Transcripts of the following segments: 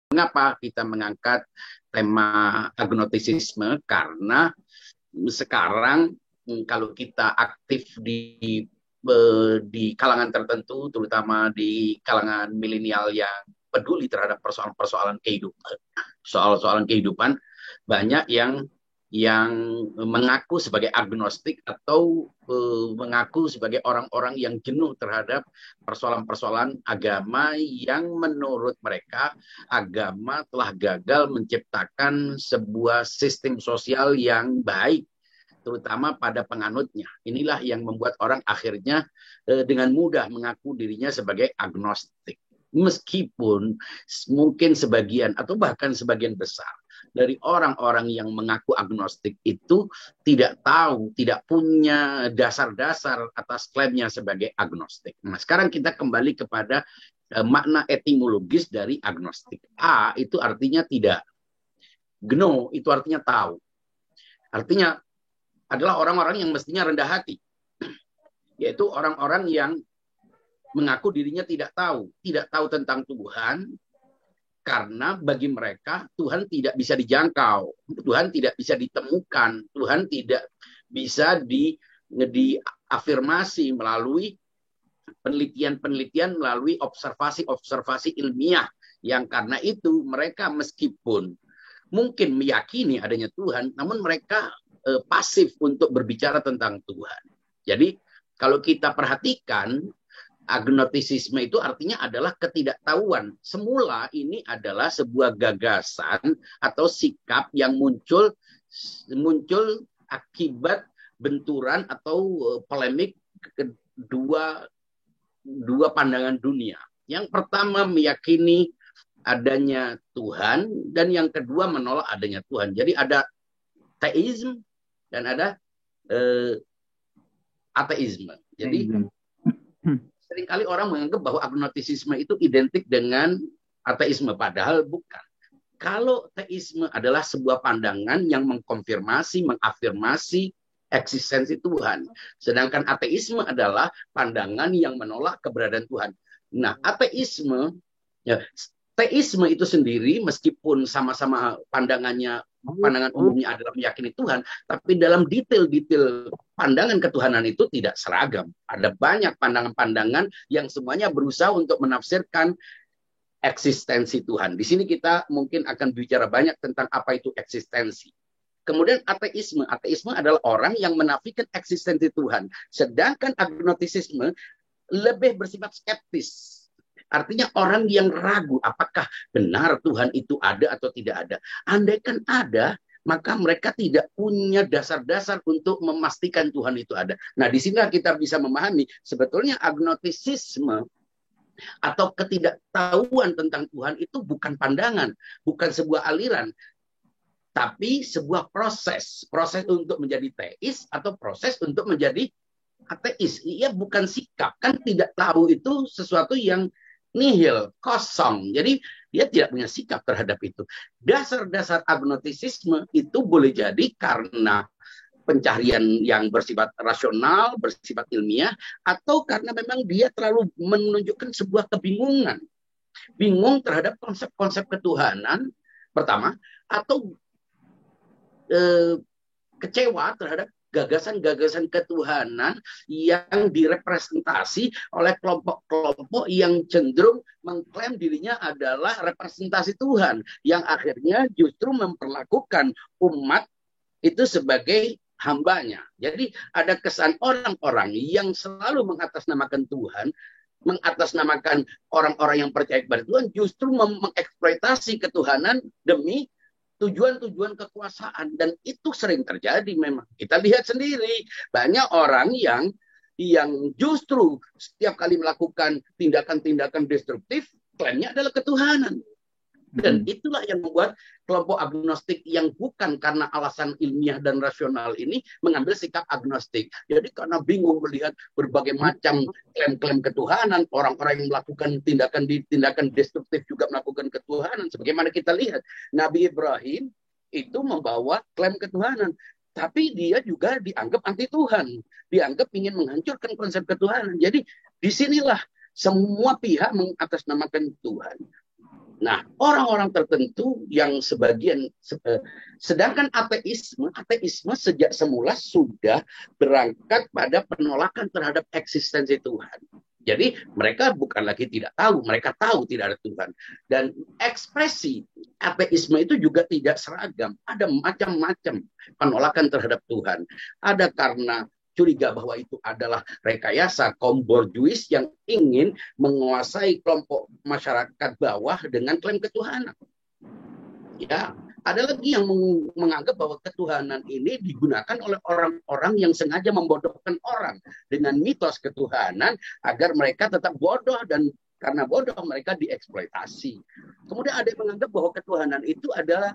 Mengapa kita mengangkat tema agnostisisme? Karena sekarang kalau kita aktif di kalangan tertentu, terutama di kalangan milenial yang peduli terhadap persoalan-persoalan kehidupan, soal-soalan kehidupan, banyak yang mengaku sebagai agnostik atau mengaku sebagai orang-orang yang jenuh terhadap persoalan-persoalan agama yang menurut mereka agama telah gagal menciptakan sebuah sistem sosial yang baik, terutama pada penganutnya. Inilah yang membuat orang akhirnya dengan mudah mengaku dirinya sebagai agnostik. Meskipun mungkin sebagian atau bahkan sebagian besar dari orang-orang yang mengaku agnostik itu tidak tahu, tidak punya dasar-dasar atas klaimnya sebagai agnostik. Nah, sekarang kita kembali kepada makna etimologis dari agnostik. A itu artinya tidak. Gno itu artinya tahu. Artinya adalah orang-orang yang mestinya rendah hati. Yaitu orang-orang yang mengaku dirinya tidak tahu tentang Tuhan, karena bagi mereka Tuhan tidak bisa dijangkau, Tuhan tidak bisa ditemukan, Tuhan tidak bisa diafirmasi melalui penelitian-penelitian, melalui observasi-observasi ilmiah, yang karena itu mereka meskipun mungkin meyakini adanya Tuhan, namun mereka pasif untuk berbicara tentang Tuhan. Jadi kalau kita perhatikan, agnostisisme itu artinya adalah ketidaktahuan. Semula ini adalah sebuah gagasan atau sikap yang muncul akibat benturan atau polemik dua pandangan dunia. Yang pertama meyakini adanya Tuhan, dan yang kedua menolak adanya Tuhan. Jadi ada teisme dan ada ateisme. Jadi seringkali orang menganggap bahwa agnostisisme itu identik dengan ateisme, padahal bukan. Kalau teisme adalah sebuah pandangan yang mengkonfirmasi, mengafirmasi eksistensi Tuhan. Sedangkan ateisme adalah pandangan yang menolak keberadaan Tuhan. Nah, ateisme, ya, teisme itu sendiri meskipun sama-sama pandangan umumnya adalah meyakini Tuhan, tapi dalam detail-detail pandangan ketuhanan itu tidak seragam. Ada banyak pandangan-pandangan yang semuanya berusaha untuk menafsirkan eksistensi Tuhan. Di sini kita mungkin akan bicara banyak tentang apa itu eksistensi. Kemudian ateisme adalah orang yang menafikan eksistensi Tuhan. Sedangkan agnostisisme lebih bersifat skeptis. Artinya orang yang ragu apakah benar Tuhan itu ada atau tidak ada. Andaikan ada, maka mereka tidak punya dasar-dasar untuk memastikan Tuhan itu ada. Nah, di sini kita bisa memahami sebetulnya agnostisisme atau ketidaktahuan tentang Tuhan itu bukan pandangan, bukan sebuah aliran, tapi sebuah proses untuk menjadi teis atau proses untuk menjadi ateis. Ia bukan sikap, kan tidak tahu itu sesuatu yang nihil, kosong. Jadi dia tidak punya sikap terhadap itu. Dasar-dasar agnostisisme itu boleh jadi karena pencarian yang bersifat rasional, bersifat ilmiah, atau karena memang dia terlalu menunjukkan sebuah kebingungan. Bingung terhadap konsep-konsep ketuhanan, pertama, atau kecewa terhadap gagasan-gagasan ketuhanan yang direpresentasi oleh kelompok-kelompok yang cenderung mengklaim dirinya adalah representasi Tuhan, yang akhirnya justru memperlakukan umat itu sebagai hambanya. Jadi ada kesan orang-orang yang selalu mengatasnamakan Tuhan, mengatasnamakan orang-orang yang percaya kepada Tuhan, justru mengeksploitasi ketuhanan demi tujuan-tujuan kekuasaan. Dan itu sering terjadi memang. Kita lihat sendiri, banyak orang yang justru setiap kali melakukan tindakan-tindakan destruktif, klaimnya adalah ketuhanan. Dan itulah yang membuat kelompok agnostik yang bukan karena alasan ilmiah dan rasional ini mengambil sikap agnostik. Jadi karena bingung melihat berbagai macam klaim-klaim ketuhanan, orang-orang yang melakukan tindakan destruktif juga melakukan ketuhanan. Sebagaimana kita lihat, Nabi Ibrahim itu membawa klaim ketuhanan, tapi dia juga dianggap anti Tuhan, dianggap ingin menghancurkan konsep ketuhanan. Jadi disinilah semua pihak mengatasnamakan Tuhan. Nah, orang-orang tertentu yang sedangkan ateisme sejak semula sudah berangkat pada penolakan terhadap eksistensi Tuhan. Jadi mereka bukan lagi tidak tahu, mereka tahu tidak ada Tuhan. Dan ekspresi ateisme itu juga tidak seragam. Ada macam-macam penolakan terhadap Tuhan. Ada karena curiga bahwa itu adalah rekayasa kaum borjuis yang ingin menguasai kelompok masyarakat bawah dengan klaim ketuhanan. Ya, ada lagi yang menganggap bahwa ketuhanan ini digunakan oleh orang-orang yang sengaja membodohkan orang dengan mitos ketuhanan agar mereka tetap bodoh, dan karena bodoh mereka dieksploitasi. Kemudian ada yang menganggap bahwa ketuhanan itu adalah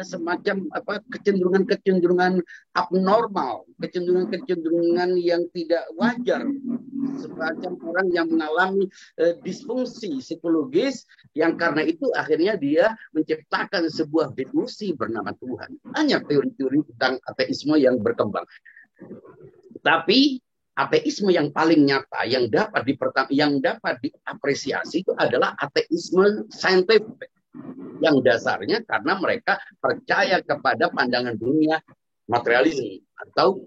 semacam kecenderungan-kecenderungan abnormal, kecenderungan-kecenderungan yang tidak wajar, semacam orang yang mengalami disfungsi psikologis, yang karena itu akhirnya dia menciptakan sebuah delusi bernama Tuhan. Banyak teori-teori tentang ateisme yang berkembang. Tapi ateisme yang paling nyata yang dapat diapresiasi itu adalah ateisme saintifik, yang dasarnya karena mereka percaya kepada pandangan dunia materialisme, atau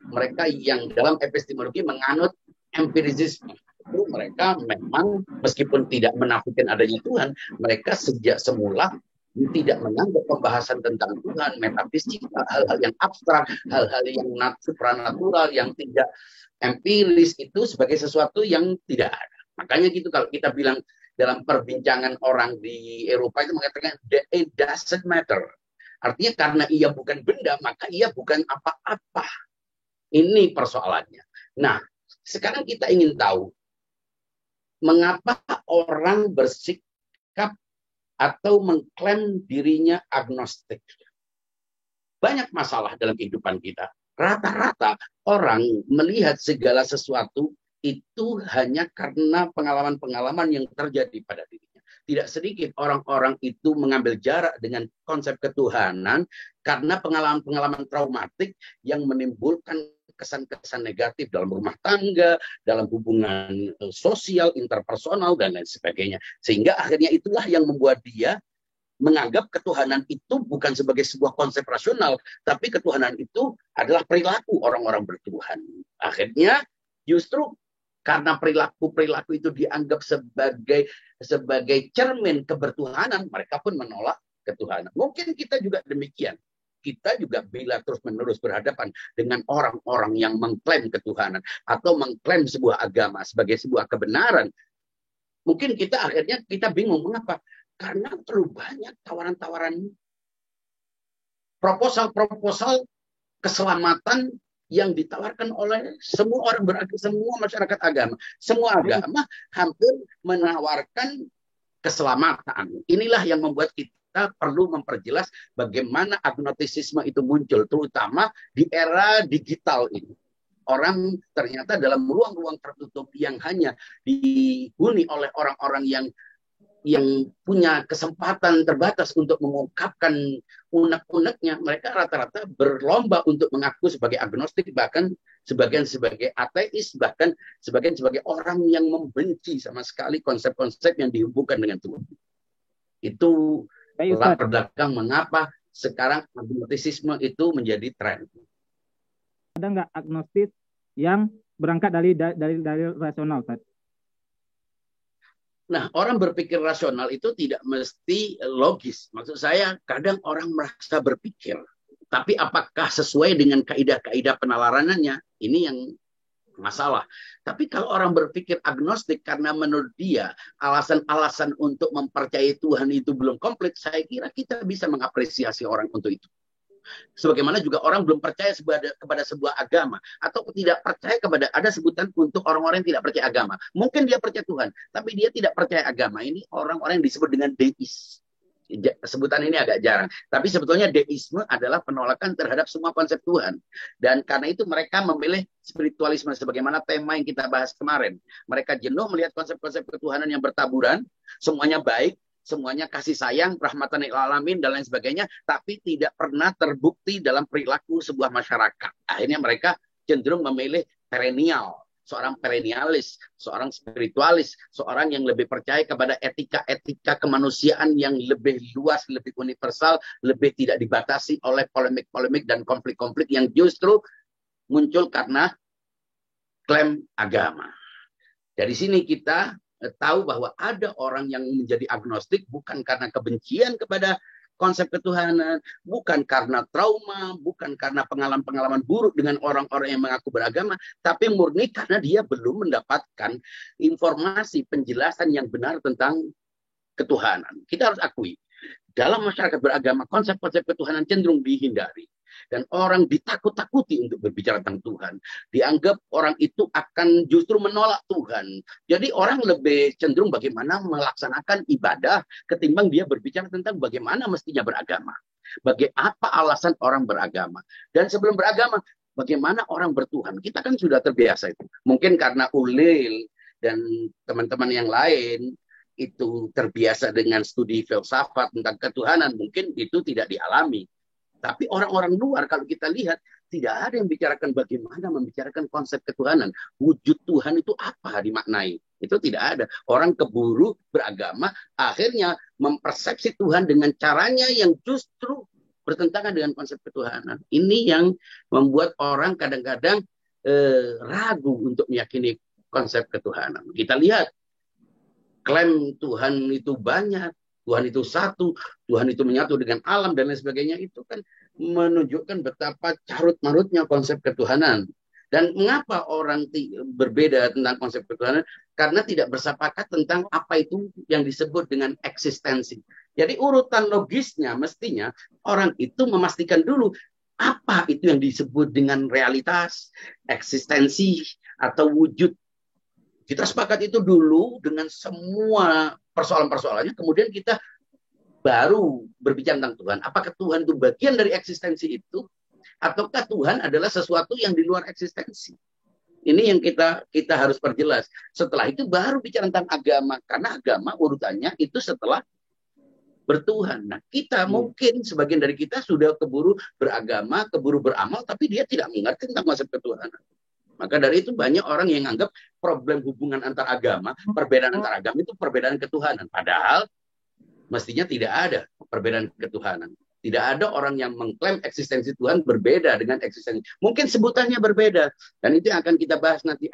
mereka yang dalam epistemologi menganut empirisisme. Itu mereka memang meskipun tidak menafikan adanya Tuhan, mereka sejak semula tidak menganggap pembahasan tentang Tuhan, metafisika, hal-hal yang abstrak, hal-hal yang supranatural, yang tidak empiris itu sebagai sesuatu yang tidak ada. Makanya gitu kalau kita bilang dalam perbincangan orang di Eropa itu mengatakan it doesn't matter. Artinya karena ia bukan benda, maka ia bukan apa-apa. Ini persoalannya. Nah, sekarang kita ingin tahu mengapa orang bersikap atau mengklaim dirinya agnostik. Banyak masalah dalam kehidupan kita. Rata-rata orang melihat segala sesuatu itu hanya karena pengalaman-pengalaman yang terjadi pada dirinya. Tidak sedikit orang-orang itu mengambil jarak dengan konsep ketuhanan karena pengalaman-pengalaman traumatik yang menimbulkan kesan-kesan negatif dalam rumah tangga, dalam hubungan sosial, interpersonal, dan lain sebagainya. Sehingga akhirnya itulah yang membuat dia menganggap ketuhanan itu bukan sebagai sebuah konsep rasional, tapi ketuhanan itu adalah perilaku orang-orang bertuhan. Akhirnya justru karena perilaku-perilaku itu dianggap sebagai cermin kebertuhanan, mereka pun menolak ketuhanan. Mungkin kita juga demikian. Kita juga bila terus-menerus berhadapan dengan orang-orang yang mengklaim ketuhanan atau mengklaim sebuah agama sebagai sebuah kebenaran, mungkin kita bingung mengapa? Karena terlalu banyak tawaran-tawaran, proposal-proposal keselamatan yang ditawarkan oleh semua orang beragama, semua masyarakat agama. Semua agama hampir menawarkan keselamatan. Inilah yang membuat kita perlu memperjelas bagaimana agnostisisme itu muncul, terutama di era digital ini. Orang ternyata dalam ruang-ruang tertutup yang hanya dihuni oleh orang-orang yang punya kesempatan terbatas untuk mengungkapkan unek-uneknya, mereka rata-rata berlomba untuk mengaku sebagai agnostik, bahkan sebagian sebagai ateis, bahkan sebagian sebagai orang yang membenci sama sekali konsep-konsep yang dihubungkan dengan Tuhan. Itu latar belakang mengapa sekarang agnostisisme itu menjadi tren. Ada nggak agnostis yang berangkat dari rasional, Ustaz? Nah, orang berpikir rasional itu tidak mesti logis. Maksud saya, kadang orang merasa berpikir, tapi apakah sesuai dengan kaidah-kaidah penalaranannya? Ini yang masalah. Tapi kalau orang berpikir agnostik karena menurut dia alasan-alasan untuk mempercayai Tuhan itu belum komplit, saya kira kita bisa mengapresiasi orang untuk itu. Sebagaimana juga orang belum percaya kepada sebuah agama, atau tidak percaya kepada, ada sebutan untuk orang-orang yang tidak percaya agama. Mungkin dia percaya Tuhan, tapi dia tidak percaya agama. Ini orang-orang yang disebut dengan deis. Sebutan ini agak jarang. Tapi sebetulnya deisme adalah penolakan terhadap semua konsep Tuhan. Dan karena itu mereka memilih spiritualisme sebagaimana tema yang kita bahas kemarin. Mereka jenuh melihat konsep-konsep ketuhanan yang bertaburan, semuanya baik, semuanya kasih sayang, rahmatan lil alamin, dan lain sebagainya, tapi tidak pernah terbukti dalam perilaku sebuah masyarakat. Akhirnya mereka cenderung memilih perennial, seorang perennialis, seorang spiritualis, seorang yang lebih percaya kepada etika-etika kemanusiaan yang lebih luas, lebih universal, lebih tidak dibatasi oleh polemik-polemik dan konflik-konflik yang justru muncul karena klaim agama. Dari sini kita tahu bahwa ada orang yang menjadi agnostik bukan karena kebencian kepada konsep ketuhanan, bukan karena trauma, bukan karena pengalaman-pengalaman buruk dengan orang-orang yang mengaku beragama, tapi murni karena dia belum mendapatkan informasi penjelasan yang benar tentang ketuhanan. Kita harus akui, dalam masyarakat beragama, konsep-konsep ketuhanan cenderung dihindari. Dan orang ditakut-takuti untuk berbicara tentang Tuhan. Dianggap orang itu akan justru menolak Tuhan. Jadi orang lebih cenderung bagaimana melaksanakan ibadah ketimbang dia berbicara tentang bagaimana mestinya beragama. Apa alasan orang beragama. Dan sebelum beragama, bagaimana orang bertuhan. Kita kan sudah terbiasa itu. Mungkin karena Ulil dan teman-teman yang lain itu terbiasa dengan studi filsafat tentang ketuhanan, mungkin itu tidak dialami. Tapi orang-orang luar kalau kita lihat tidak ada yang bicarakan bagaimana membicarakan konsep ketuhanan. Wujud Tuhan itu apa dimaknai? Itu tidak ada. Orang keburu beragama akhirnya mempersepsi Tuhan dengan caranya yang justru bertentangan dengan konsep ketuhanan. Ini yang membuat orang kadang-kadang ragu untuk meyakini konsep ketuhanan. Kita lihat klaim Tuhan itu banyak, Tuhan itu satu, Tuhan itu menyatu dengan alam dan lain sebagainya, itu kan menunjukkan betapa carut-marutnya konsep ketuhanan. Dan mengapa orang berbeda tentang konsep ketuhanan? Karena tidak bersepakat tentang apa itu yang disebut dengan eksistensi. Jadi urutan logisnya mestinya orang itu memastikan dulu apa itu yang disebut dengan realitas, eksistensi, atau wujud. Kita sepakat itu dulu dengan semua persoalan-persoalannya, kemudian kita baru berbicara tentang Tuhan. Apakah Tuhan itu bagian dari eksistensi itu, ataukah Tuhan adalah sesuatu yang di luar eksistensi? Ini yang kita harus perjelas. Setelah itu baru bicara tentang agama, karena agama urutannya itu setelah bertuhan. Nah, kita mungkin sebagian dari kita sudah keburu beragama, keburu beramal, tapi dia tidak mengerti tentang konsep ketuhanan. Maka dari itu banyak orang yang anggap problem hubungan antar agama, perbedaan antar agama itu perbedaan ketuhanan. Padahal mestinya tidak ada perbedaan ketuhanan. Tidak ada orang yang mengklaim eksistensi Tuhan berbeda dengan eksistensi. Mungkin sebutannya berbeda. Dan itu yang akan kita bahas nanti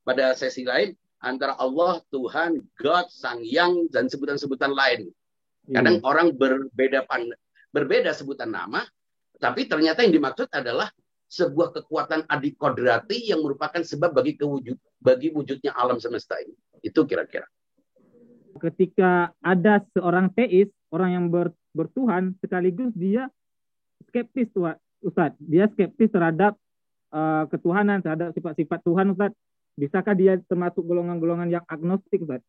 pada sesi lain. Antara Allah, Tuhan, God, Sang Yang, dan sebutan-sebutan lain. Kadang orang berbeda sebutan nama. Tapi ternyata yang dimaksud adalah sebuah kekuatan adikodrati yang merupakan sebab bagi wujudnya alam semesta ini. Itu kira-kira. Ketika ada seorang teis, orang yang bertuhan, sekaligus dia skeptis, Ustaz. Dia skeptis terhadap ketuhanan, terhadap sifat-sifat Tuhan, Ustaz. Bisakah dia termasuk golongan-golongan yang agnostik, Ustaz?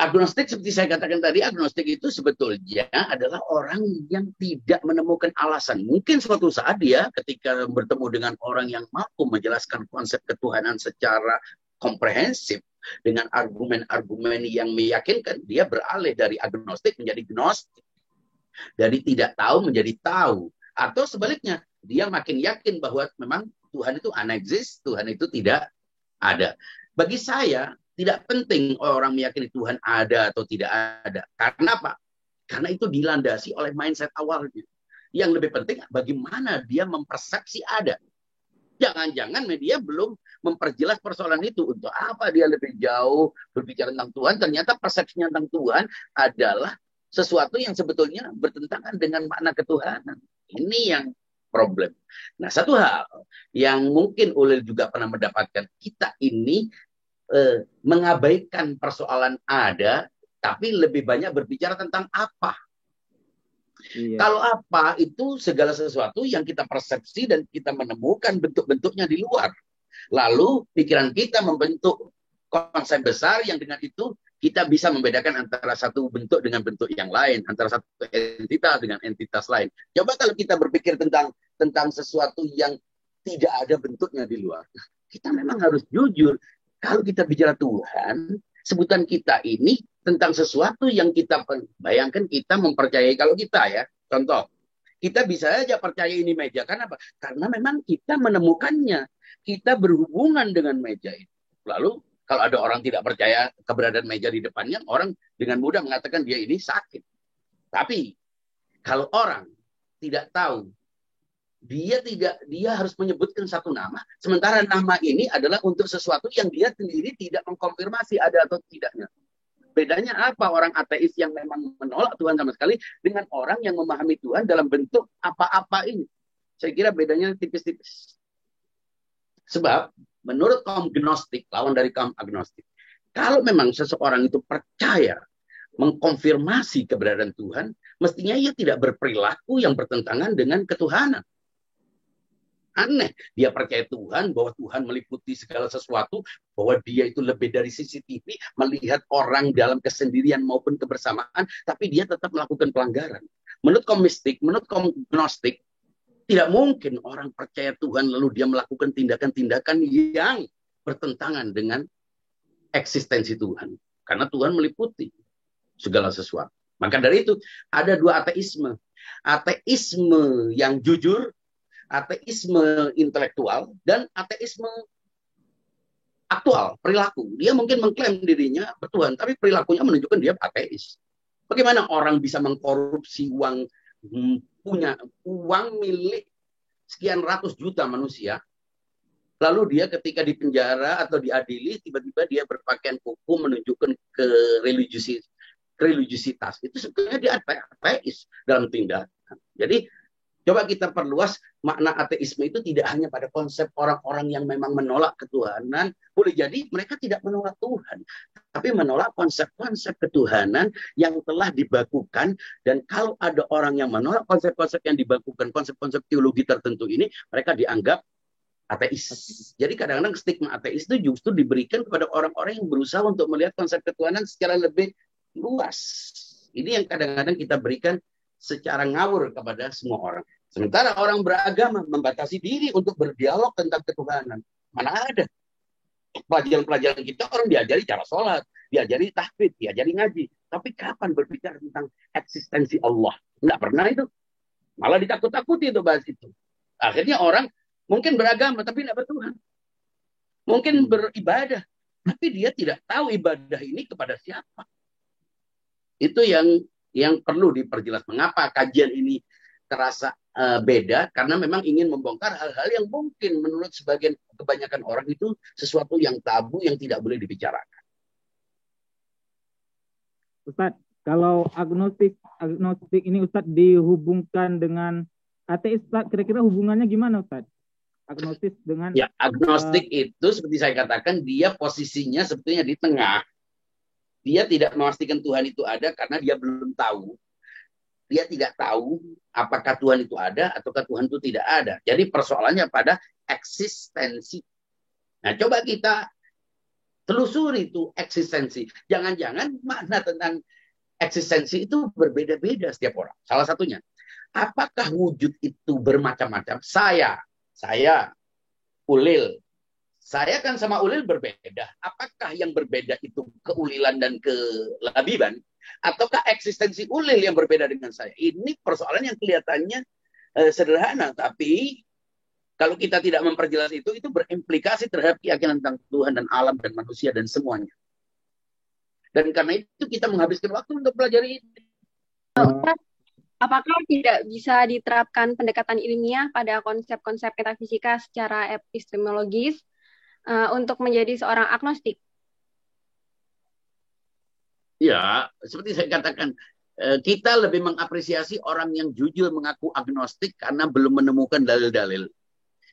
Agnostik seperti saya katakan tadi, agnostik itu sebetulnya adalah orang yang tidak menemukan alasan. Mungkin suatu saat dia ketika bertemu dengan orang yang mampu menjelaskan konsep ketuhanan secara komprehensif dengan argumen-argumen yang meyakinkan, dia beralih dari agnostik menjadi gnostik. Dari tidak tahu menjadi tahu. Atau sebaliknya, dia makin yakin bahwa memang Tuhan itu unexist, Tuhan itu tidak ada. Bagi saya, tidak penting orang meyakini Tuhan ada atau tidak ada. Karena apa? Karena itu dilandasi oleh mindset awalnya. Yang lebih penting bagaimana dia mempersepsi ada. Jangan-jangan media belum memperjelas persoalan itu. Untuk apa dia lebih jauh berbicara tentang Tuhan. Ternyata persepsinya tentang Tuhan adalah sesuatu yang sebetulnya bertentangan dengan makna ketuhanan. Ini yang problem. Nah, satu hal yang mungkin Ulil juga pernah mendapatkan. Kita ini mengabaikan persoalan ada, tapi lebih banyak berbicara tentang apa. Iya. Kalau apa itu segala sesuatu yang kita persepsi dan kita menemukan bentuk-bentuknya di luar. Lalu pikiran kita membentuk konsep besar yang dengan itu kita bisa membedakan antara satu bentuk dengan bentuk yang lain, antara satu entitas dengan entitas lain. Coba kalau kita berpikir tentang sesuatu yang tidak ada bentuknya di luar. Kita memang harus jujur. Kalau kita bicara Tuhan, sebutan kita ini tentang sesuatu yang kita bayangkan, kita mempercayai. Kalau kita ya, contoh, Kita bisa aja percaya ini meja. Karena apa? Karena memang kita menemukannya. Kita berhubungan dengan meja itu. Lalu kalau ada orang tidak percaya keberadaan meja di depannya, orang dengan mudah mengatakan dia ini sakit. Tapi kalau orang tidak tahu, dia harus menyebutkan satu nama, sementara nama ini adalah untuk sesuatu yang dia sendiri tidak mengkonfirmasi ada atau tidaknya. Bedanya apa orang ateis yang memang menolak Tuhan sama sekali dengan orang yang memahami Tuhan dalam bentuk apa-apa ini? Saya kira bedanya tipis-tipis. Sebab menurut kaum gnostik, lawan dari kaum agnostik, kalau memang seseorang itu percaya mengkonfirmasi keberadaan Tuhan, mestinya ia tidak berperilaku yang bertentangan dengan ketuhanan. Aneh, dia percaya Tuhan, bahwa Tuhan meliputi segala sesuatu, bahwa dia itu lebih dari CCTV, melihat orang dalam kesendirian maupun kebersamaan, tapi dia tetap melakukan pelanggaran. Menurut kaum mistik, menurut kaum gnostik, tidak mungkin orang percaya Tuhan lalu dia melakukan tindakan-tindakan yang bertentangan dengan eksistensi Tuhan. Karena Tuhan meliputi segala sesuatu. Maka dari itu, ada dua ateisme. Ateisme yang jujur, ateisme intelektual, dan ateisme aktual, perilaku. Dia mungkin mengklaim dirinya bertuhan, tapi perilakunya menunjukkan dia ateis. Bagaimana orang bisa mengkorupsi uang, punya uang milik sekian ratus juta manusia, lalu dia ketika di penjara atau diadili, tiba-tiba dia berpakaian kuku menunjukkan religiusitas. Itu sebenarnya dia ateis dalam tindakan. Jadi coba kita perluas makna ateisme itu tidak hanya pada konsep orang-orang yang memang menolak ketuhanan. Boleh jadi mereka tidak menolak Tuhan, tapi menolak konsep-konsep ketuhanan yang telah dibakukan. Dan kalau ada orang yang menolak konsep-konsep yang dibakukan, konsep-konsep teologi tertentu ini, mereka dianggap ateis. Jadi kadang-kadang stigma ateis itu justru diberikan kepada orang-orang yang berusaha untuk melihat konsep ketuhanan secara lebih luas. Ini yang kadang-kadang kita berikan secara ngawur kepada semua orang. Sementara orang beragama membatasi diri untuk berdialog tentang ketuhanan. Mana ada? Pelajaran-pelajaran kita orang diajari cara sholat, diajari tahfidz, diajari ngaji. Tapi kapan berbicara tentang eksistensi Allah? Nggak pernah itu. Malah ditakut-takuti itu bahas itu. Akhirnya orang mungkin beragama tapi nggak bertuhan. Mungkin beribadah, tapi dia tidak tahu ibadah ini kepada siapa. Itu yang perlu diperjelas. Mengapa kajian ini terasa beda? Karena memang ingin membongkar hal-hal yang mungkin menurut kebanyakan orang itu sesuatu yang tabu, yang tidak boleh dibicarakan. Ustadz, kalau agnostik ini Ustadz dihubungkan dengan ateis, Ustadz, kira-kira hubungannya gimana Ustadz? Agnostik dengan... Ya, agnostik itu seperti saya katakan, dia posisinya sebetulnya di tengah. Dia tidak memastikan Tuhan itu ada karena dia belum tahu. Dia tidak tahu apakah Tuhan itu ada ataukah Tuhan itu tidak ada. Jadi persoalannya pada eksistensi. Nah, coba kita telusuri itu eksistensi. Jangan-jangan makna tentang eksistensi itu berbeda-beda setiap orang. Salah satunya, apakah wujud itu bermacam-macam? Saya, Ulil. Saya kan sama Ulil berbeda. Apakah yang berbeda itu keulilan dan kelabiban? Ataukah eksistensi Ulil yang berbeda dengan saya? Ini persoalan yang kelihatannya sederhana. Tapi kalau kita tidak memperjelas itu berimplikasi terhadap keyakinan tentang Tuhan dan alam dan manusia dan semuanya. Dan karena itu kita menghabiskan waktu untuk pelajari ini. Apakah tidak bisa diterapkan pendekatan ilmiah pada konsep-konsep metafisika secara epistemologis untuk menjadi seorang agnostik? Ya, seperti saya katakan, kita lebih mengapresiasi orang yang jujur mengaku agnostik karena belum menemukan dalil-dalil.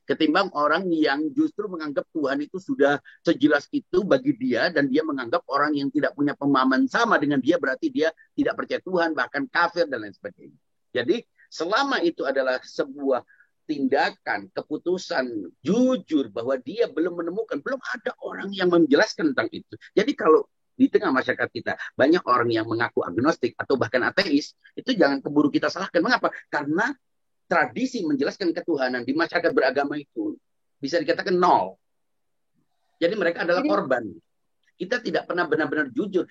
Ketimbang orang yang justru menganggap Tuhan itu sudah sejelas itu bagi dia, dan dia menganggap orang yang tidak punya pemahaman sama dengan dia, berarti dia tidak percaya Tuhan, bahkan kafir dan lain sebagainya. Jadi selama itu adalah sebuah tindakan, keputusan jujur bahwa dia belum menemukan, belum ada orang yang menjelaskan tentang itu. Jadi kalau di tengah masyarakat kita banyak orang yang mengaku agnostik atau bahkan ateis, itu jangan keburu kita salahkan. Mengapa? Karena tradisi menjelaskan ketuhanan di masyarakat beragama itu bisa dikatakan nol. Jadi mereka adalah korban. Kita tidak pernah benar-benar jujur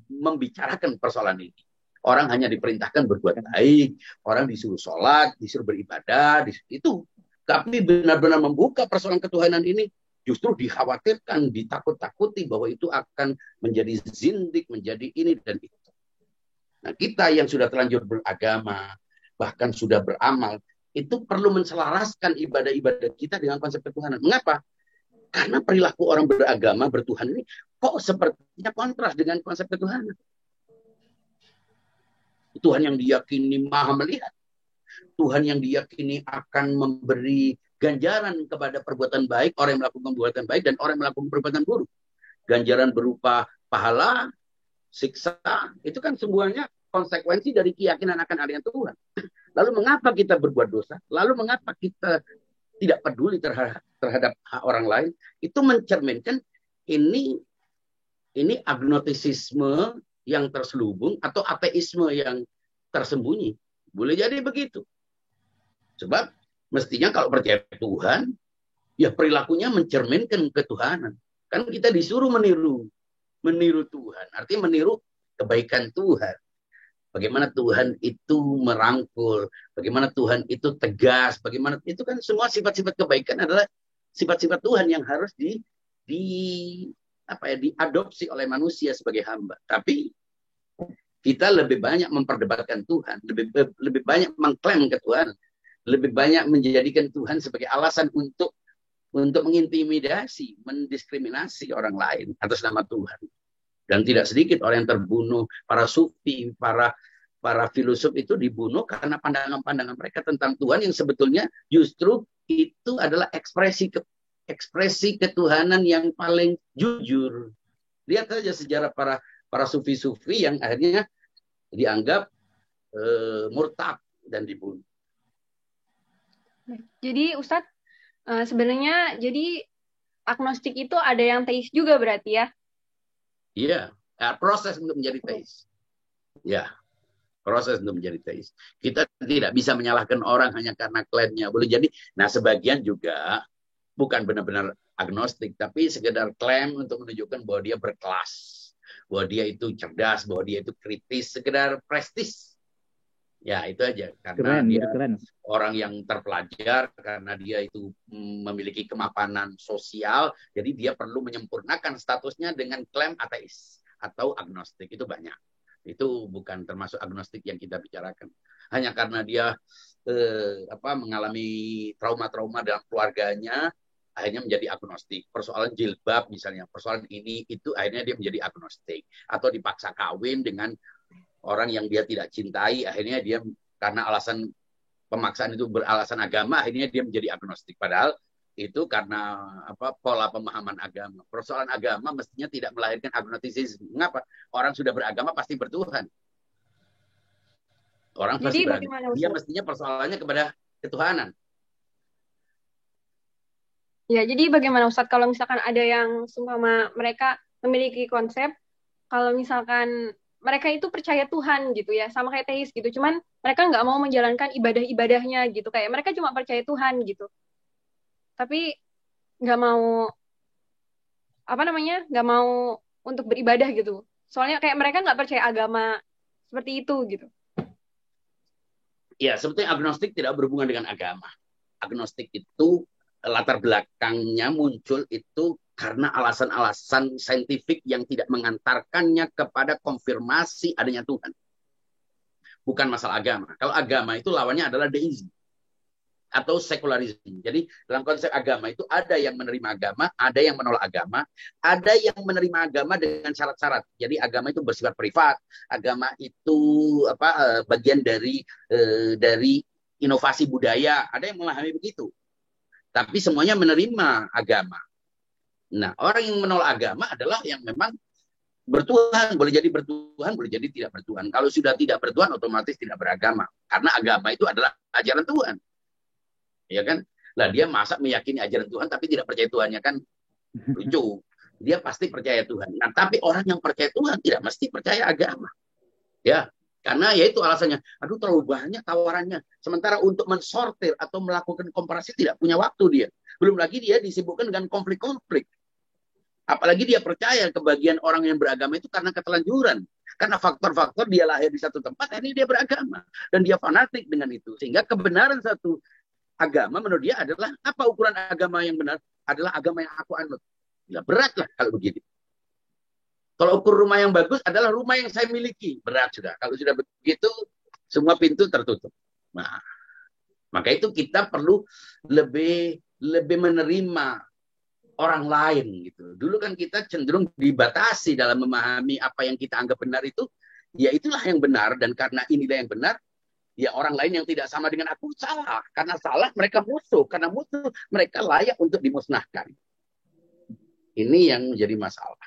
membicarakan persoalan ini. Orang hanya diperintahkan berbuat baik, orang disuruh sholat, disuruh beribadah, itu. Tapi benar-benar membuka persoalan ketuhanan ini, justru dikhawatirkan, ditakut-takuti bahwa itu akan menjadi zindik, menjadi ini dan itu. Nah, kita yang sudah terlanjur beragama, bahkan sudah beramal, itu perlu menselaraskan ibadah-ibadah kita dengan konsep ketuhanan. Mengapa? Karena perilaku orang beragama, bertuhan ini kok sepertinya kontras dengan konsep ketuhanan. Tuhan yang diyakini maha melihat. Tuhan yang diyakini akan memberi ganjaran kepada perbuatan baik, orang yang melakukan perbuatan baik, dan orang yang melakukan perbuatan buruk. Ganjaran berupa pahala, siksa, itu kan semuanya konsekuensi dari keyakinan akan adanya Tuhan. Lalu mengapa kita berbuat dosa? Lalu mengapa kita tidak peduli terhadap hak orang lain? Itu mencerminkan ini agnostisisme yang terselubung atau ateisme yang tersembunyi. Boleh jadi begitu. Sebab mestinya kalau percaya Tuhan, ya perilakunya mencerminkan ketuhanan. Kan kita disuruh meniru Tuhan. Artinya meniru kebaikan Tuhan. Bagaimana Tuhan itu merangkul, bagaimana Tuhan itu tegas, bagaimana itu kan semua sifat-sifat kebaikan adalah sifat-sifat Tuhan yang harus diadopsi oleh manusia sebagai hamba. Tapi kita lebih banyak memperdebatkan Tuhan, lebih banyak mengklaim ketuhanan, lebih banyak menjadikan Tuhan sebagai alasan untuk mengintimidasi, mendiskriminasi orang lain atas nama Tuhan. Dan tidak sedikit orang yang terbunuh, para sufi, para filosof itu dibunuh karena pandangan-pandangan mereka tentang Tuhan yang sebetulnya justru itu adalah ekspresi ketuhanan yang paling jujur. Lihat saja sejarah para sufi-sufi yang akhirnya dianggap murtad dan dibunuh. Jadi Ustadz, sebenarnya jadi agnostik itu ada yang teis juga berarti ya? Iya, proses untuk menjadi teis. Ya, proses untuk menjadi teis. Kita tidak bisa menyalahkan orang hanya karena klaimnya. Boleh jadi, nah sebagian juga bukan benar-benar agnostik, tapi sekedar klaim untuk menunjukkan bahwa dia berkelas, bahwa dia itu cerdas, bahwa dia itu kritis, sekedar prestis. Ya, itu aja. Karena dia orang yang terpelajar, karena dia itu memiliki kemapanan sosial, jadi dia perlu menyempurnakan statusnya dengan klaim ateis atau agnostik. Itu banyak. Itu bukan termasuk agnostik yang kita bicarakan. Hanya karena dia mengalami trauma-trauma dalam keluarganya, akhirnya menjadi agnostik. Persoalan jilbab misalnya, persoalan ini, itu akhirnya dia menjadi agnostik. Atau dipaksa kawin dengan orang yang dia tidak cintai, akhirnya dia karena alasan pemaksaan itu beralasan agama, akhirnya dia menjadi agnostik. Padahal itu karena pola pemahaman agama. Persoalan agama mestinya tidak melahirkan agnostisisme. Mengapa? Orang sudah beragama pasti bertuhan. Orang pasti beragama. Dia mestinya persoalannya kepada ketuhanan. Ya, jadi bagaimana Ustadz kalau misalkan ada yang seumpama mereka memiliki konsep kalau misalkan mereka itu percaya Tuhan gitu ya, sama kayak teis gitu. Cuman mereka nggak mau menjalankan ibadah-ibadahnya gitu. Kayak mereka cuma percaya Tuhan gitu. Tapi nggak mau, nggak mau untuk beribadah gitu. Soalnya kayak mereka nggak percaya agama seperti itu gitu. Ya, sebetulnya agnostik tidak berhubungan dengan agama. Agnostik itu latar belakangnya muncul itu karena alasan-alasan saintifik yang tidak mengantarkannya kepada konfirmasi adanya Tuhan. Bukan masalah agama. Kalau agama itu lawannya adalah deisme atau sekularisme. Jadi dalam konsep agama itu ada yang menerima agama, ada yang menolak agama, ada yang menerima agama dengan syarat-syarat. Jadi agama itu bersifat privat, agama itu bagian dari inovasi budaya. Ada yang memahami begitu. Tapi semuanya menerima agama. Nah, orang yang menolak agama adalah yang memang bertuhan. Boleh jadi bertuhan, boleh jadi tidak bertuhan. Kalau sudah tidak bertuhan, otomatis tidak beragama. Karena agama itu adalah ajaran Tuhan. Ya kan? Lah dia masa meyakini ajaran Tuhan tapi tidak percaya Tuhannya, kan lucu. Dia pasti percaya Tuhan. Nah, tapi orang yang percaya Tuhan tidak mesti percaya agama. Ya, karena ya itu alasannya. Aduh, terlalu banyak tawarannya. Sementara untuk mensortir atau melakukan komparasi tidak punya waktu dia. Belum lagi dia disibukkan dengan konflik-konflik. Apalagi dia percaya kebagian orang yang beragama itu karena ketelanjuran. Karena faktor-faktor dia lahir di satu tempat, ini dia beragama. Dan dia fanatik dengan itu. Sehingga kebenaran satu agama menurut dia adalah, apa ukuran agama yang benar? Adalah agama yang aku anut. Ya, berat lah kalau begitu. Kalau ukur rumah yang bagus adalah rumah yang saya miliki. Berat sudah. Kalau sudah begitu, semua pintu tertutup. Nah, maka itu kita perlu lebih menerima orang lain gitu. Dulu kan kita cenderung dibatasi dalam memahami apa yang kita anggap benar itu, ya itulah yang benar, dan karena inilah yang benar, ya orang lain yang tidak sama dengan aku salah. Karena salah mereka musuh, karena musuh mereka layak untuk dimusnahkan. Ini yang menjadi masalah.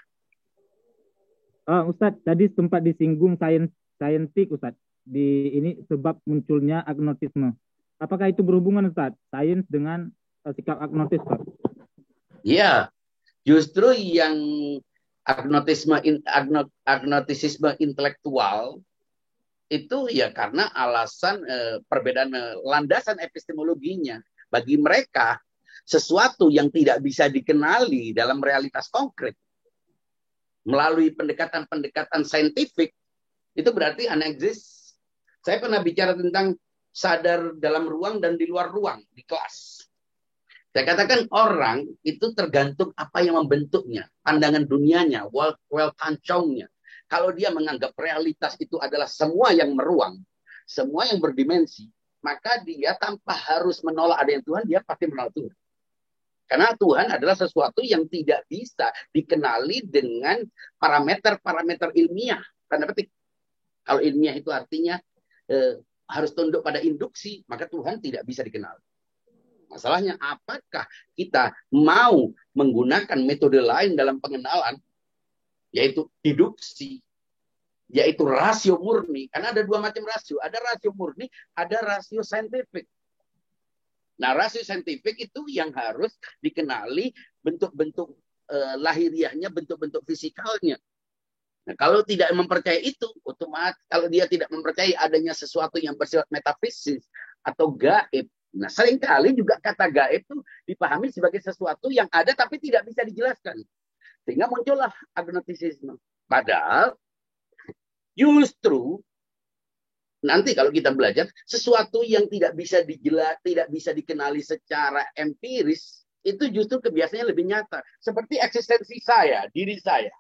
Ustadz, tadi sempat disinggung saintik Ustadz. Di ini sebab munculnya agnotisme. Apakah itu berhubungan Ustadz? Sains dengan sikap agnotis Ustadz? Ya, justru yang agnotisisme intelektual itu ya karena alasan perbedaan landasan epistemologinya. Bagi mereka, sesuatu yang tidak bisa dikenali dalam realitas konkret melalui pendekatan-pendekatan saintifik itu berarti unexist. Saya pernah bicara tentang sadar dalam ruang dan di luar ruang di kelas. Saya katakan orang itu tergantung apa yang membentuknya, pandangan dunianya, weltanschauungnya. Kalau dia menganggap realitas itu adalah semua yang meruang, semua yang berdimensi, maka dia tanpa harus menolak adanya Tuhan, dia pasti menolak Tuhan. Karena Tuhan adalah sesuatu yang tidak bisa dikenali dengan parameter-parameter ilmiah. Tanda petik. Kalau ilmiah itu artinya harus tunduk pada induksi, maka Tuhan tidak bisa dikenal. Masalahnya, apakah kita mau menggunakan metode lain dalam pengenalan, yaitu deduksi, yaitu rasio murni. Karena ada dua macam rasio. Ada rasio murni, ada rasio saintifik. Nah, rasio saintifik itu yang harus dikenali bentuk-bentuk lahiriahnya, bentuk-bentuk fisikalnya. Nah, kalau tidak mempercayai itu, otomatis kalau dia tidak mempercayai adanya sesuatu yang bersifat metafisik atau gaib. Nah, seringkali juga kata gaib itu dipahami sebagai sesuatu yang ada tapi tidak bisa dijelaskan. Sehingga muncullah agnostisisme. Padahal justru nanti kalau kita belajar sesuatu yang tidak bisa dikenali secara empiris, itu justru kebiasaannya lebih nyata. Seperti eksistensi saya, diri saya.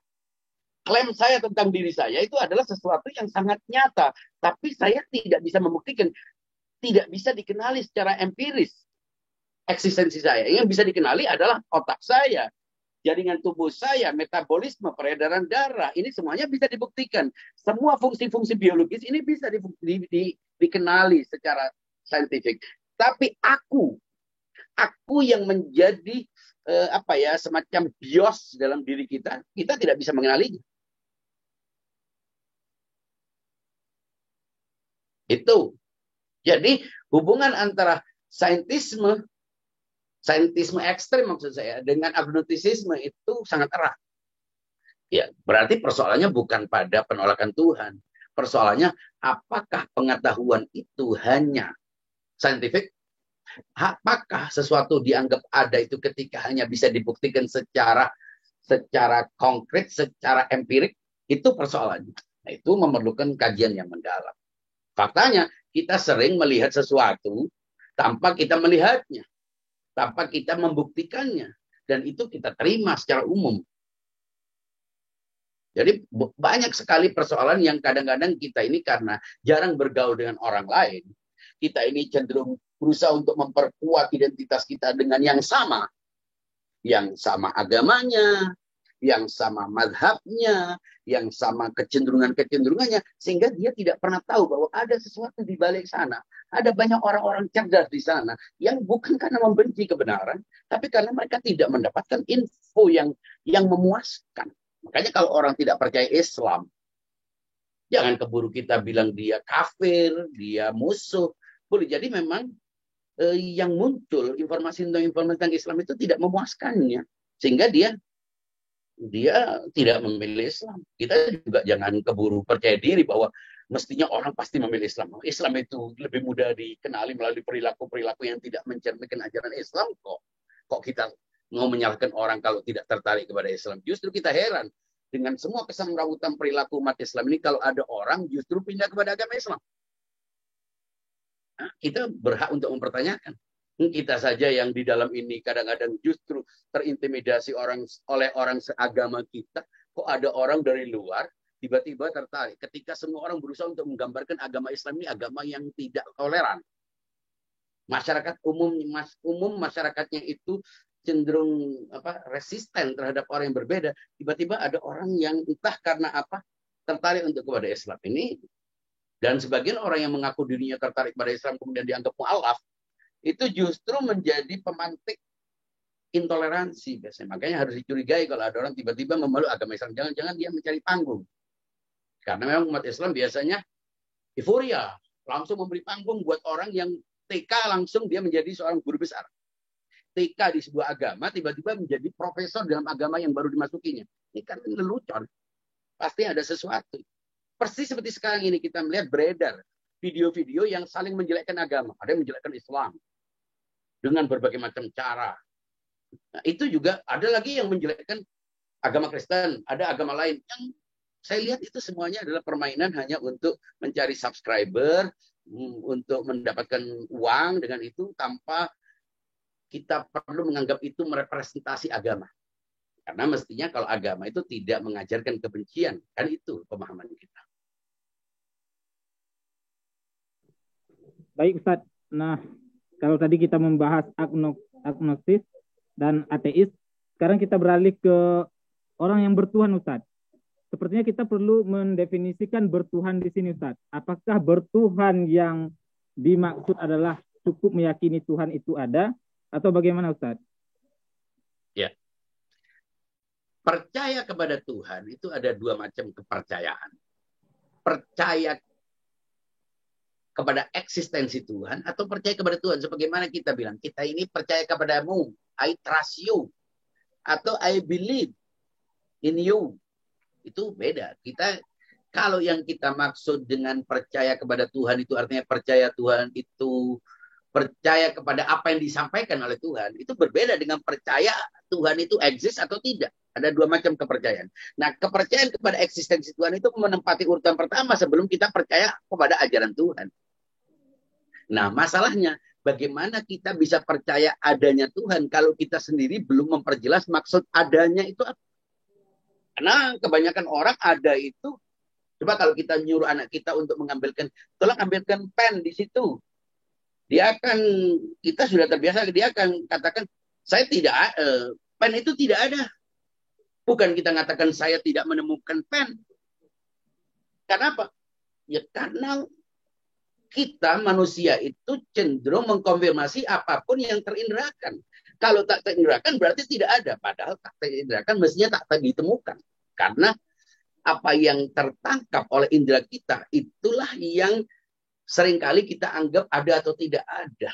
Klaim saya tentang diri saya itu adalah sesuatu yang sangat nyata. Tapi saya tidak bisa membuktikan. Tidak bisa dikenali secara empiris. Eksistensi saya. Yang bisa dikenali adalah otak saya. Jaringan tubuh saya, metabolisme, peredaran darah. Ini semuanya bisa dibuktikan. Semua fungsi-fungsi biologis ini bisa dikenali secara saintifik. Tapi aku yang menjadi semacam bios dalam diri kita tidak bisa mengenalinya. Itu. Jadi hubungan antara saintisme ekstrem maksud saya dengan agnostisisme itu sangat erat. Ya, berarti persoalannya bukan pada penolakan Tuhan. Persoalannya apakah pengetahuan itu hanya saintifik? Apakah sesuatu dianggap ada itu ketika hanya bisa dibuktikan secara konkret, secara empirik? Itu persoalannya. Nah, itu memerlukan kajian yang mendalam. Faktanya, kita sering melihat sesuatu tanpa kita melihatnya, tanpa kita membuktikannya. Dan itu kita terima secara umum. Jadi banyak sekali persoalan yang kadang-kadang kita ini karena jarang bergaul dengan orang lain. Kita ini cenderung berusaha untuk memperkuat identitas kita dengan yang sama. Yang sama agamanya, yang sama madhabnya, yang sama kecenderungannya, sehingga dia tidak pernah tahu bahwa ada sesuatu di balik sana. Ada banyak orang-orang cerdas di sana yang bukan karena membenci kebenaran, tapi karena mereka tidak mendapatkan info yang memuaskan. Makanya kalau orang tidak percaya Islam, jangan keburu kita bilang dia kafir, dia musuh. Boleh jadi memang yang muncul informasi tentang Islam itu tidak memuaskannya, sehingga dia tidak memilih Islam. Kita juga jangan keburu percaya diri bahwa mestinya orang pasti memilih Islam. Islam itu lebih mudah dikenali melalui perilaku-perilaku yang tidak mencerminkan ajaran Islam kok. Kok kita mau menyalahkan orang kalau tidak tertarik kepada Islam? Justru kita heran dengan semua kesamrawutan perilaku umat Islam ini kalau ada orang justru pindah kepada agama Islam? Nah, kita berhak untuk mempertanyakan. Kita saja yang di dalam ini kadang-kadang justru terintimidasi oleh orang seagama kita. Kok ada orang dari luar tiba-tiba tertarik ketika semua orang berusaha untuk menggambarkan agama Islam ini agama yang tidak toleran. Masyarakat umum masyarakatnya itu cenderung resisten terhadap orang yang berbeda. Tiba-tiba ada orang yang entah karena apa tertarik untuk kepada Islam ini. Dan sebagian orang yang mengaku dirinya tertarik pada Islam kemudian dianggap mu'alaf, itu justru menjadi pemantik intoleransi biasanya. Makanya harus dicurigai kalau ada orang tiba-tiba memeluk agama Islam. Jangan-jangan dia mencari panggung. Karena memang umat Islam biasanya euforia. Langsung memberi panggung buat orang yang TK langsung dia menjadi seorang guru besar. TK di sebuah agama tiba-tiba menjadi profesor dalam agama yang baru dimasukinya. Ini kan lelucon. Pasti ada sesuatu. Persis seperti sekarang ini kita melihat beredar video-video yang saling menjelekkan agama. Ada yang menjelekkan Islam dengan berbagai macam cara. Nah, itu juga ada lagi yang menjelekkan agama Kristen, ada agama lain. Yang saya lihat itu semuanya adalah permainan hanya untuk mencari subscriber, untuk mendapatkan uang dengan itu tanpa kita perlu menganggap itu merepresentasi agama. Karena mestinya kalau agama itu tidak mengajarkan kebencian. Kan itu pemahaman kita. Baik Ustaz. Nah, kalau tadi kita membahas agnostis dan ateis, sekarang kita beralih ke orang yang bertuhan Ustaz. Sepertinya kita perlu mendefinisikan bertuhan di sini Ustaz. Apakah bertuhan yang dimaksud adalah cukup meyakini Tuhan itu ada atau bagaimana Ustaz? Ya. Percaya kepada Tuhan itu ada dua macam kepercayaan. Percaya kepada eksistensi Tuhan atau percaya kepada Tuhan. Sebagaimana kita bilang, kita ini percaya kepadamu. I trust you. Atau I believe in you. Itu beda. Kalau yang kita maksud dengan percaya kepada Tuhan itu artinya percaya Tuhan itu percaya kepada apa yang disampaikan oleh Tuhan. Itu berbeda dengan percaya Tuhan itu eksis atau tidak. Ada dua macam kepercayaan. Nah, kepercayaan kepada eksistensi Tuhan itu menempati urutan pertama sebelum kita percaya kepada ajaran Tuhan. Nah, masalahnya bagaimana kita bisa percaya adanya Tuhan kalau kita sendiri belum memperjelas maksud adanya itu apa? Karena kebanyakan orang ada itu, coba kalau kita nyuruh anak kita untuk tolong ambilkan pen di situ. Kita sudah terbiasa, dia akan katakan, pen itu tidak ada. Bukan kita mengatakan saya tidak menemukan pen. Kenapa? Ya karena kita manusia itu cenderung mengkonfirmasi apapun yang terinderakan. Kalau tak terinderakan berarti tidak ada. Padahal tak terinderakan mestinya tak ditemukan. Karena apa yang tertangkap oleh indera kita itulah yang seringkali kita anggap ada atau tidak ada.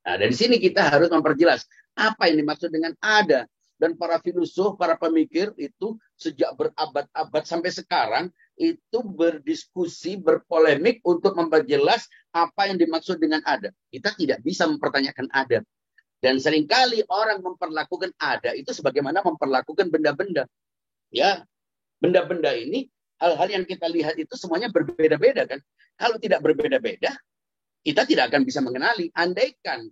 Nah, dari sini kita harus memperjelas apa yang dimaksud dengan ada. Dan para filosof, para pemikir itu sejak berabad-abad sampai sekarang itu berdiskusi, berpolemik untuk memperjelas apa yang dimaksud dengan ada. Kita tidak bisa mempertanyakan ada. Dan seringkali orang memperlakukan ada itu sebagaimana memperlakukan benda-benda. Ya, benda-benda ini, hal-hal yang kita lihat itu semuanya berbeda-beda kan. Kalau tidak berbeda-beda, kita tidak akan bisa mengenali. Andaikan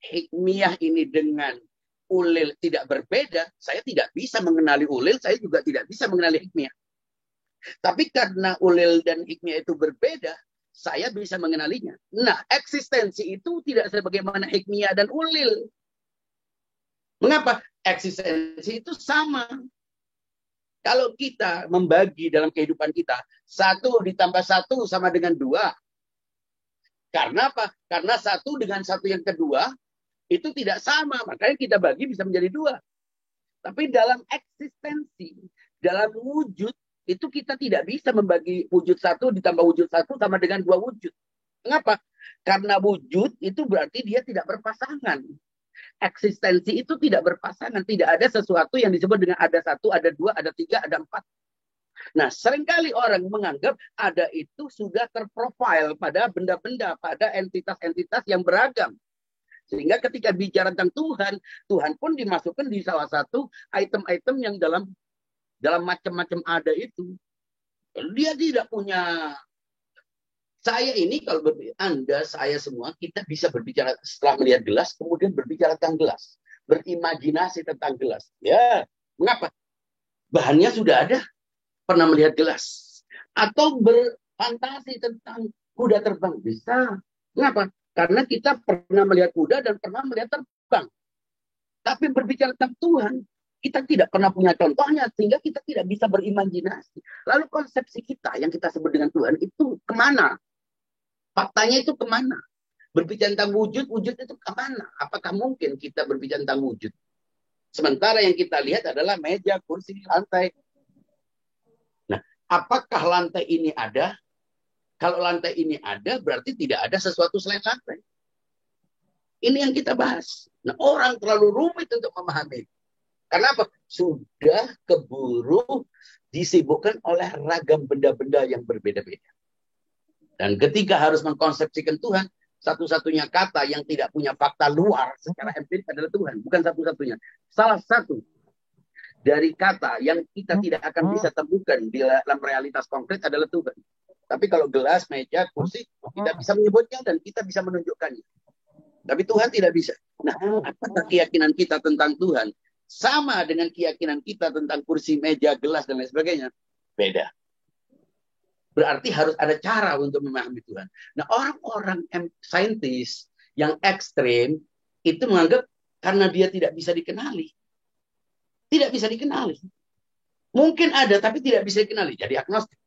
hikmiyah ini dengan ulil tidak berbeda, saya tidak bisa mengenali ulil, saya juga tidak bisa mengenali hikmiyah. Tapi karena ulil dan hikmiyah itu berbeda, saya bisa mengenalinya. Nah, eksistensi itu tidak sebagaimana hikmiyah dan ulil. Mengapa? Eksistensi itu sama. Kalau kita membagi dalam kehidupan kita, 1 ditambah 1 sama dengan 2. Karena apa? Karena 1 dengan 1 yang kedua, itu tidak sama. Makanya kita bagi bisa menjadi 2. Tapi dalam eksistensi, dalam wujud, itu kita tidak bisa membagi wujud 1 ditambah wujud 1 sama dengan 2 wujud. Mengapa? Karena wujud itu berarti dia tidak berpasangan. Eksistensi itu tidak berpasangan. Tidak ada sesuatu yang disebut dengan ada 1, ada 2, ada 3, ada 4. Nah, seringkali orang menganggap ada itu sudah terprofil pada benda-benda, pada entitas-entitas yang beragam. Sehingga ketika bicara tentang Tuhan, Tuhan pun dimasukkan di salah satu item-item yang dalam dalam macam-macam ada itu. Dia tidak punya. Saya ini kalau Anda, saya semua, kita bisa berbicara setelah melihat gelas, kemudian berbicara tentang gelas. Berimajinasi tentang gelas. Ya, mengapa? Bahannya sudah ada. Pernah melihat gelas. Atau berfantasi tentang kuda terbang. Bisa. Mengapa? Karena kita pernah melihat kuda dan pernah melihat terbang. Tapi berbicara tentang Tuhan, kita tidak pernah punya contohnya, sehingga kita tidak bisa berimajinasi. Lalu konsepsi kita yang kita sebut dengan Tuhan itu kemana? Faktanya itu kemana? Berbicara tentang wujud, wujud itu kemana? Apakah mungkin kita berbicara tentang wujud? Sementara yang kita lihat adalah meja, kursi, lantai. Nah, apakah lantai ini ada? Kalau lantai ini ada, berarti tidak ada sesuatu selain lantai. Ini yang kita bahas. Nah, orang terlalu rumit untuk memahami. Karena apa? Sudah keburu disibukkan oleh ragam benda-benda yang berbeda-beda. Dan ketika harus mengkonsepsikan Tuhan, satu-satunya kata yang tidak punya fakta luar secara empirik adalah Tuhan. Bukan satu-satunya. Salah satu dari kata yang kita tidak akan bisa temukan di dalam realitas konkret adalah Tuhan. Tapi kalau gelas, meja, kursi, kita bisa menyebutnya dan kita bisa menunjukkannya. Tapi Tuhan tidak bisa. Nah, apakah keyakinan kita tentang Tuhan sama dengan keyakinan kita tentang kursi, meja, gelas, dan lain sebagainya? Beda. Berarti harus ada cara untuk memahami Tuhan. Nah, orang-orang saintis yang ekstrim itu menganggap karena dia tidak bisa dikenali. Tidak bisa dikenali. Mungkin ada, tapi tidak bisa dikenali. Jadi agnostik.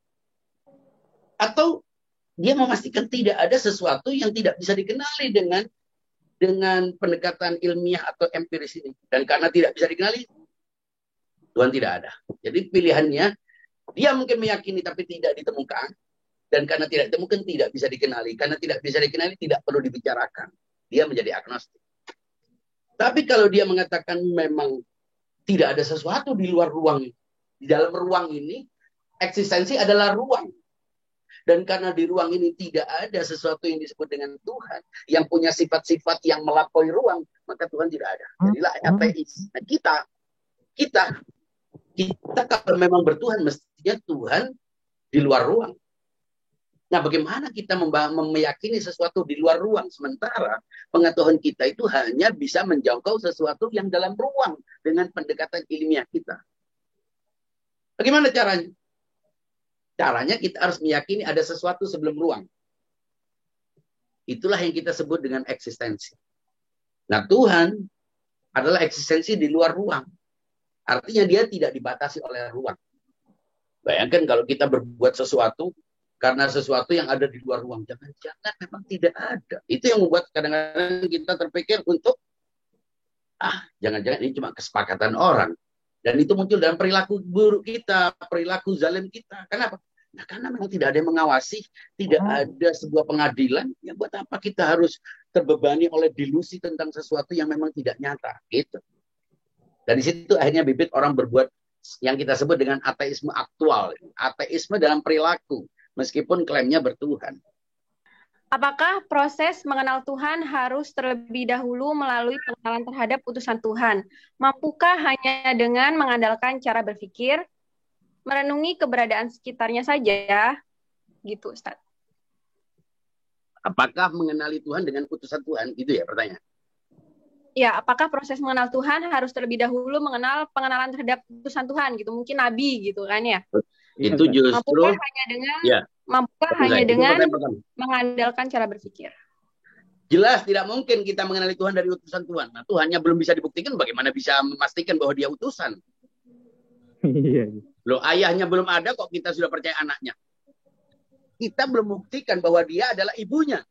Atau dia memastikan tidak ada sesuatu yang tidak bisa dikenali dengan pendekatan ilmiah atau empiris ini. Dan karena tidak bisa dikenali, Tuhan tidak ada. Jadi pilihannya, dia mungkin meyakini tapi tidak ditemukan. Dan karena tidak ditemukan, tidak bisa dikenali. Karena tidak bisa dikenali, tidak perlu dibicarakan. Dia menjadi agnostik. Tapi kalau dia mengatakan memang tidak ada sesuatu di luar ruang. Di dalam ruang ini, eksistensi adalah ruang. Dan karena di ruang ini tidak ada sesuatu yang disebut dengan Tuhan, yang punya sifat-sifat yang melampaui ruang, maka Tuhan tidak ada. Jadilah ateis. Nah, kita kalau memang bertuhan, mestinya Tuhan di luar ruang. Nah, bagaimana kita meyakini sesuatu di luar ruang, sementara pengetahuan kita itu hanya bisa menjangkau sesuatu yang dalam ruang dengan pendekatan ilmiah kita. Bagaimana caranya? Caranya kita harus meyakini ada sesuatu sebelum ruang. Itulah yang kita sebut dengan eksistensi. Nah, Tuhan adalah eksistensi di luar ruang. Artinya dia tidak dibatasi oleh ruang. Bayangkan kalau kita berbuat sesuatu karena sesuatu yang ada di luar ruang. Jangan-jangan memang tidak ada. Itu yang membuat kadang-kadang kita terpikir untuk, jangan-jangan ini cuma kesepakatan orang. Dan itu muncul dalam perilaku buruk kita, perilaku zalim kita. Kenapa? Nah, karena memang tidak ada yang mengawasi, tidak ada sebuah pengadilan. Ya buat apa kita harus terbebani oleh delusi tentang sesuatu yang memang tidak nyata. Gitu. Dari situ akhirnya bibit orang berbuat yang kita sebut dengan ateisme aktual. Ateisme dalam perilaku, meskipun klaimnya bertuhan. Apakah proses mengenal Tuhan harus terlebih dahulu melalui pengenalan terhadap utusan Tuhan? Mampukah hanya dengan mengandalkan cara berpikir, merenungi keberadaan sekitarnya saja? Gitu, Ustaz. Apakah mengenali Tuhan dengan utusan Tuhan? Itu ya pertanyaan. Ya, apakah proses mengenal Tuhan harus terlebih dahulu mengenal pengenalan terhadap utusan Tuhan gitu, mungkin nabi gitu kan ya? Itu justru mampukah hanya dengan mengandalkan cara berpikir? Jelas tidak mungkin kita mengenali Tuhan dari utusan Tuhan. Nah, Tuhannya belum bisa dibuktikan, bagaimana bisa memastikan bahwa dia utusan? Loh, ayahnya belum ada kok kita sudah percaya anaknya. Kita belum membuktikan bahwa dia adalah ibunya.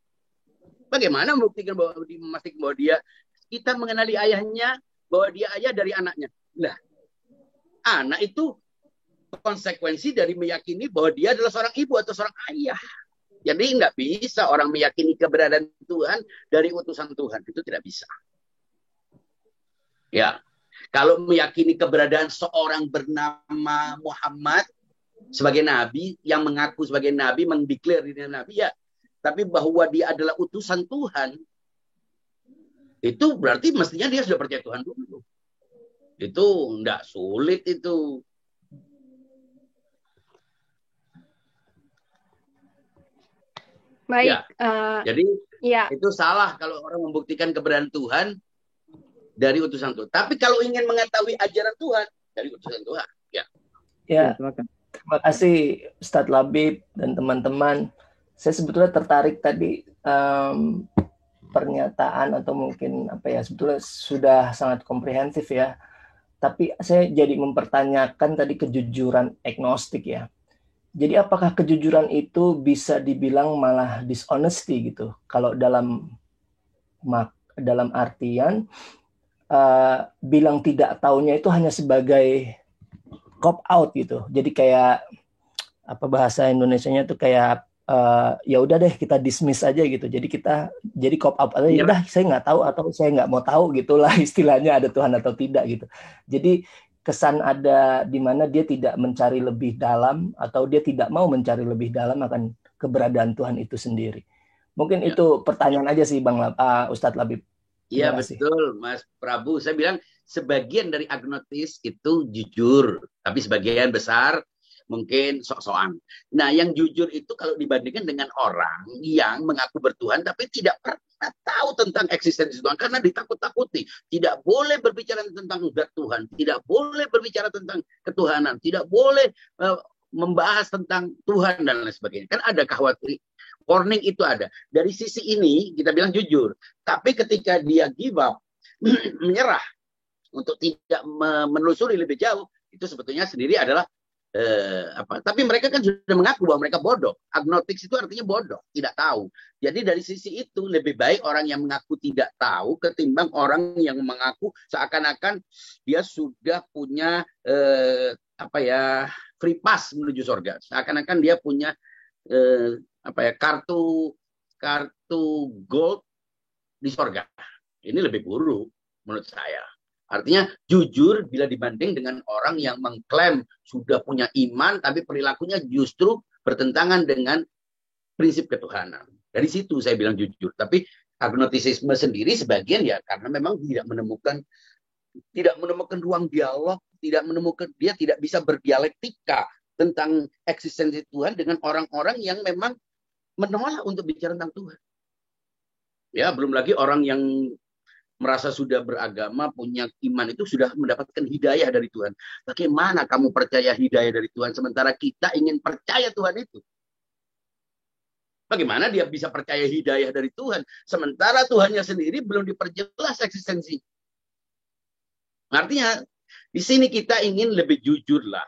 Bagaimana memastikan bahwa dia, kita mengenali ayahnya, bahwa dia ayah dari anaknya. Nah, anak itu konsekuensi dari meyakini bahwa dia adalah seorang ibu atau seorang ayah. Jadi nggak bisa orang meyakini keberadaan Tuhan dari utusan Tuhan. Itu tidak bisa. Ya, kalau meyakini keberadaan seorang bernama Muhammad sebagai nabi, yang mengaku sebagai nabi, mendeklar dirinya nabi, ya. Tapi bahwa dia adalah utusan Tuhan, itu berarti mestinya dia sudah percaya Tuhan dulu. Itu enggak sulit itu. Baik. Ya. Jadi ya. itu salah kalau orang membuktikan keberadaan Tuhan dari utusan Tuhan. Tapi kalau ingin mengetahui ajaran Tuhan dari utusan Tuhan. Ya, terima kasih Ustadz Labib dan teman-teman. Saya sebetulnya tertarik tadi pernyataan atau mungkin sebetulnya sudah sangat komprehensif ya. Tapi saya jadi mempertanyakan tadi kejujuran agnostik ya. Jadi apakah kejujuran itu bisa dibilang malah dishonesty gitu? Kalau dalam artian bilang tidak taunya itu hanya sebagai cop out gitu. Jadi kayak bahasa Indonesianya tuh kayak ya udah deh kita dismiss aja gitu. Jadi kita jadi cop out aja. Ya udah saya nggak tahu atau saya nggak mau tahu gitulah istilahnya ada Tuhan atau tidak gitu. Jadi kesan ada di mana dia tidak mencari lebih dalam atau dia tidak mau mencari lebih dalam akan keberadaan Tuhan itu sendiri. Mungkin itu pertanyaan aja sih Ustadz Labib. Iya betul Mas Prabu. Saya bilang sebagian dari agnostis itu jujur, tapi sebagian besar mungkin sok-sokan. Nah, yang jujur itu kalau dibandingkan dengan orang yang mengaku bertuhan tapi tidak pernah tahu tentang eksistensi Tuhan karena ditakut-takuti. Tidak boleh berbicara tentang zat Tuhan, tidak boleh berbicara tentang ketuhanan, tidak boleh membahas tentang Tuhan dan lain sebagainya. Kan ada kekhawatiran. Warning itu ada. Dari sisi ini kita bilang jujur. Tapi ketika dia give up, menyerah untuk tidak menelusuri lebih jauh, itu sebetulnya sendiri adalah tapi mereka kan sudah mengaku bahwa mereka bodoh. Agnostik itu artinya bodoh, tidak tahu. Jadi dari sisi itu lebih baik orang yang mengaku tidak tahu ketimbang orang yang mengaku seakan-akan dia sudah punya free pass menuju surga. Seakan-akan dia punya kartu gold di surga. Ini lebih buruk menurut saya. Artinya jujur bila dibanding dengan orang yang mengklaim sudah punya iman tapi perilakunya justru bertentangan dengan prinsip ketuhanan. Dari situ saya bilang jujur. Tapi agnostisisme sendiri sebagian ya karena memang tidak menemukan ruang dialog, dia tidak bisa berdialektika tentang eksistensi Tuhan dengan orang-orang yang memang menolak untuk bicara tentang Tuhan. Ya, belum lagi orang yang merasa sudah beragama, punya iman itu sudah mendapatkan hidayah dari Tuhan. Bagaimana kamu percaya hidayah dari Tuhan sementara kita ingin percaya Tuhan itu? Bagaimana dia bisa percaya hidayah dari Tuhan sementara Tuhannya sendiri belum diperjelas eksistensi? Artinya di sini kita ingin lebih jujur lah.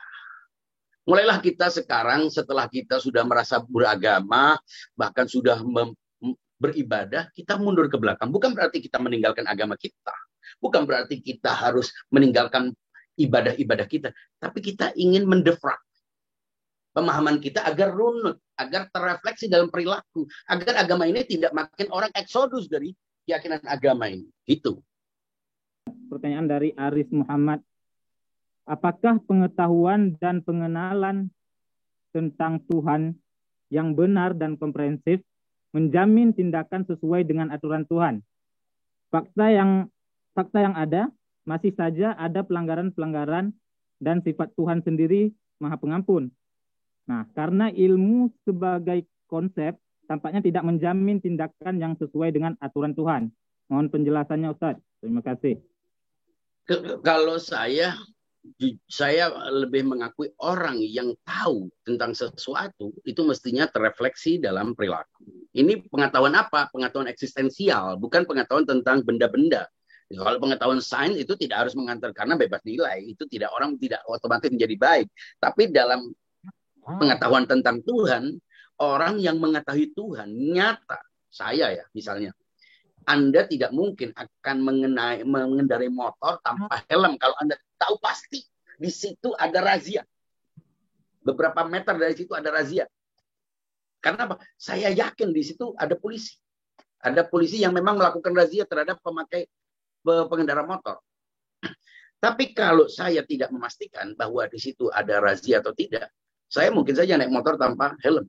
Mulailah kita sekarang setelah kita sudah merasa beragama, bahkan sudah beribadah, kita mundur ke belakang. Bukan berarti kita meninggalkan agama kita. Bukan berarti kita harus meninggalkan ibadah-ibadah kita. Tapi kita ingin mendefrak pemahaman kita agar runut, agar terrefleksi dalam perilaku. Agar agama ini tidak makin orang eksodus dari keyakinan agama ini. Itu. Pertanyaan dari Aris Muhammad. Apakah pengetahuan dan pengenalan tentang Tuhan yang benar dan komprehensif menjamin tindakan sesuai dengan aturan Tuhan? Fakta yang ada masih saja ada pelanggaran-pelanggaran dan sifat Tuhan sendiri Maha Pengampun. Nah, karena ilmu sebagai konsep tampaknya tidak menjamin tindakan yang sesuai dengan aturan Tuhan. Mohon penjelasannya Ustaz. Terima kasih. Kalau saya lebih mengakui orang yang tahu tentang sesuatu itu mestinya terrefleksi dalam perilaku. Ini pengetahuan apa? Pengetahuan eksistensial, bukan pengetahuan tentang benda-benda. Kalau pengetahuan sains itu tidak harus mengantar karena bebas nilai, itu orang tidak otomatis menjadi baik. Tapi dalam pengetahuan tentang Tuhan, orang yang mengetahui Tuhan nyata, saya ya misalnya, Anda tidak mungkin akan mengendarai motor tanpa helm kalau Anda tahu pasti di situ ada razia. Beberapa meter dari situ ada razia. Karena apa? Saya yakin di situ ada polisi. Ada polisi yang memang melakukan razia terhadap pengendara motor. Tapi kalau saya tidak memastikan bahwa di situ ada razia atau tidak, saya mungkin saja naik motor tanpa helm.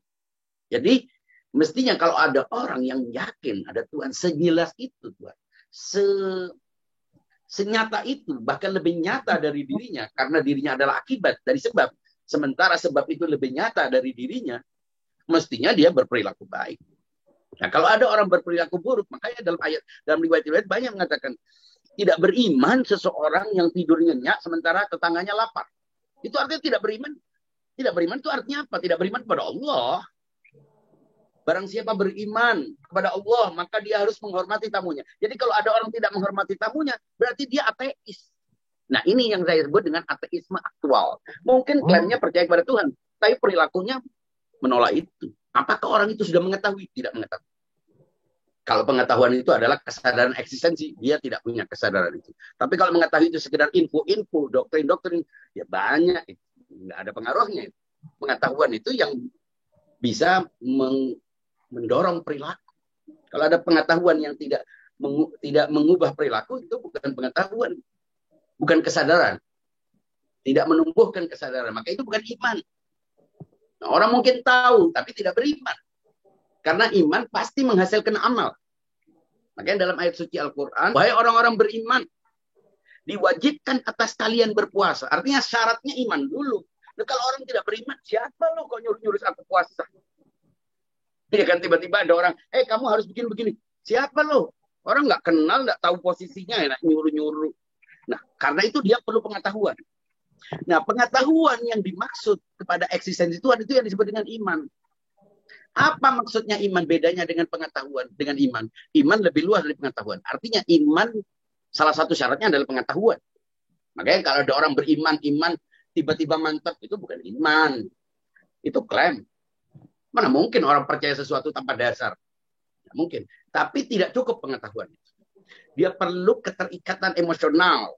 Jadi mestinya kalau ada orang yang yakin ada Tuhan sejelas itu Tuhan, senyata itu, bahkan lebih nyata dari dirinya, karena dirinya adalah akibat dari sebab. Sementara sebab itu lebih nyata dari dirinya, mestinya dia berperilaku baik. Nah, kalau ada orang berperilaku buruk, makanya dalam riwayat-riwayat banyak mengatakan tidak beriman seseorang yang tidur nyenyak sementara tetangganya lapar. Itu artinya tidak beriman. Tidak beriman itu artinya apa? Tidak beriman kepada Allah. Barang siapa beriman kepada Allah, maka dia harus menghormati tamunya. Jadi kalau ada orang tidak menghormati tamunya, berarti dia ateis. Nah, ini yang saya sebut dengan ateisme aktual. Mungkin klaimnya percaya kepada Tuhan, tapi perilakunya menolak itu. Apakah orang itu sudah mengetahui? Tidak mengetahui. Kalau pengetahuan itu adalah kesadaran eksistensi, dia tidak punya kesadaran itu. Tapi kalau mengetahui itu sekedar info-info, doktrin-doktrin, ya banyak. Nggak ada pengaruhnya. Pengetahuan itu yang bisa mendorong perilaku. Kalau ada pengetahuan yang tidak mengubah perilaku, itu bukan pengetahuan. Bukan kesadaran. Tidak menumbuhkan kesadaran. Maka itu bukan iman. Nah, orang mungkin tahu, tapi tidak beriman. Karena iman pasti menghasilkan amal. Makanya dalam ayat suci Al-Quran, wahai orang-orang beriman, diwajibkan atas kalian berpuasa. Artinya syaratnya iman dulu. Nah, kalau orang tidak beriman, siapa lo kok nyuruh-nyuruh aku puasa? Ya kan tiba-tiba ada orang, kamu harus bikin begini. Siapa lo? Orang nggak kenal, nggak tahu posisinya, ya, nyuruh-nyuruh. Nah, karena itu dia perlu pengetahuan. Nah, pengetahuan yang dimaksud kepada eksistensi Tuhan itu yang disebut dengan iman. Apa maksudnya iman? Bedanya dengan pengetahuan, dengan iman. Iman lebih luas dari pengetahuan. Artinya iman, salah satu syaratnya adalah pengetahuan. Makanya kalau ada orang beriman, iman, tiba-tiba mantap, itu bukan iman. Itu klaim. Mana mungkin orang percaya sesuatu tanpa dasar? Tidak mungkin. Tapi tidak cukup pengetahuan. Dia perlu keterikatan emosional.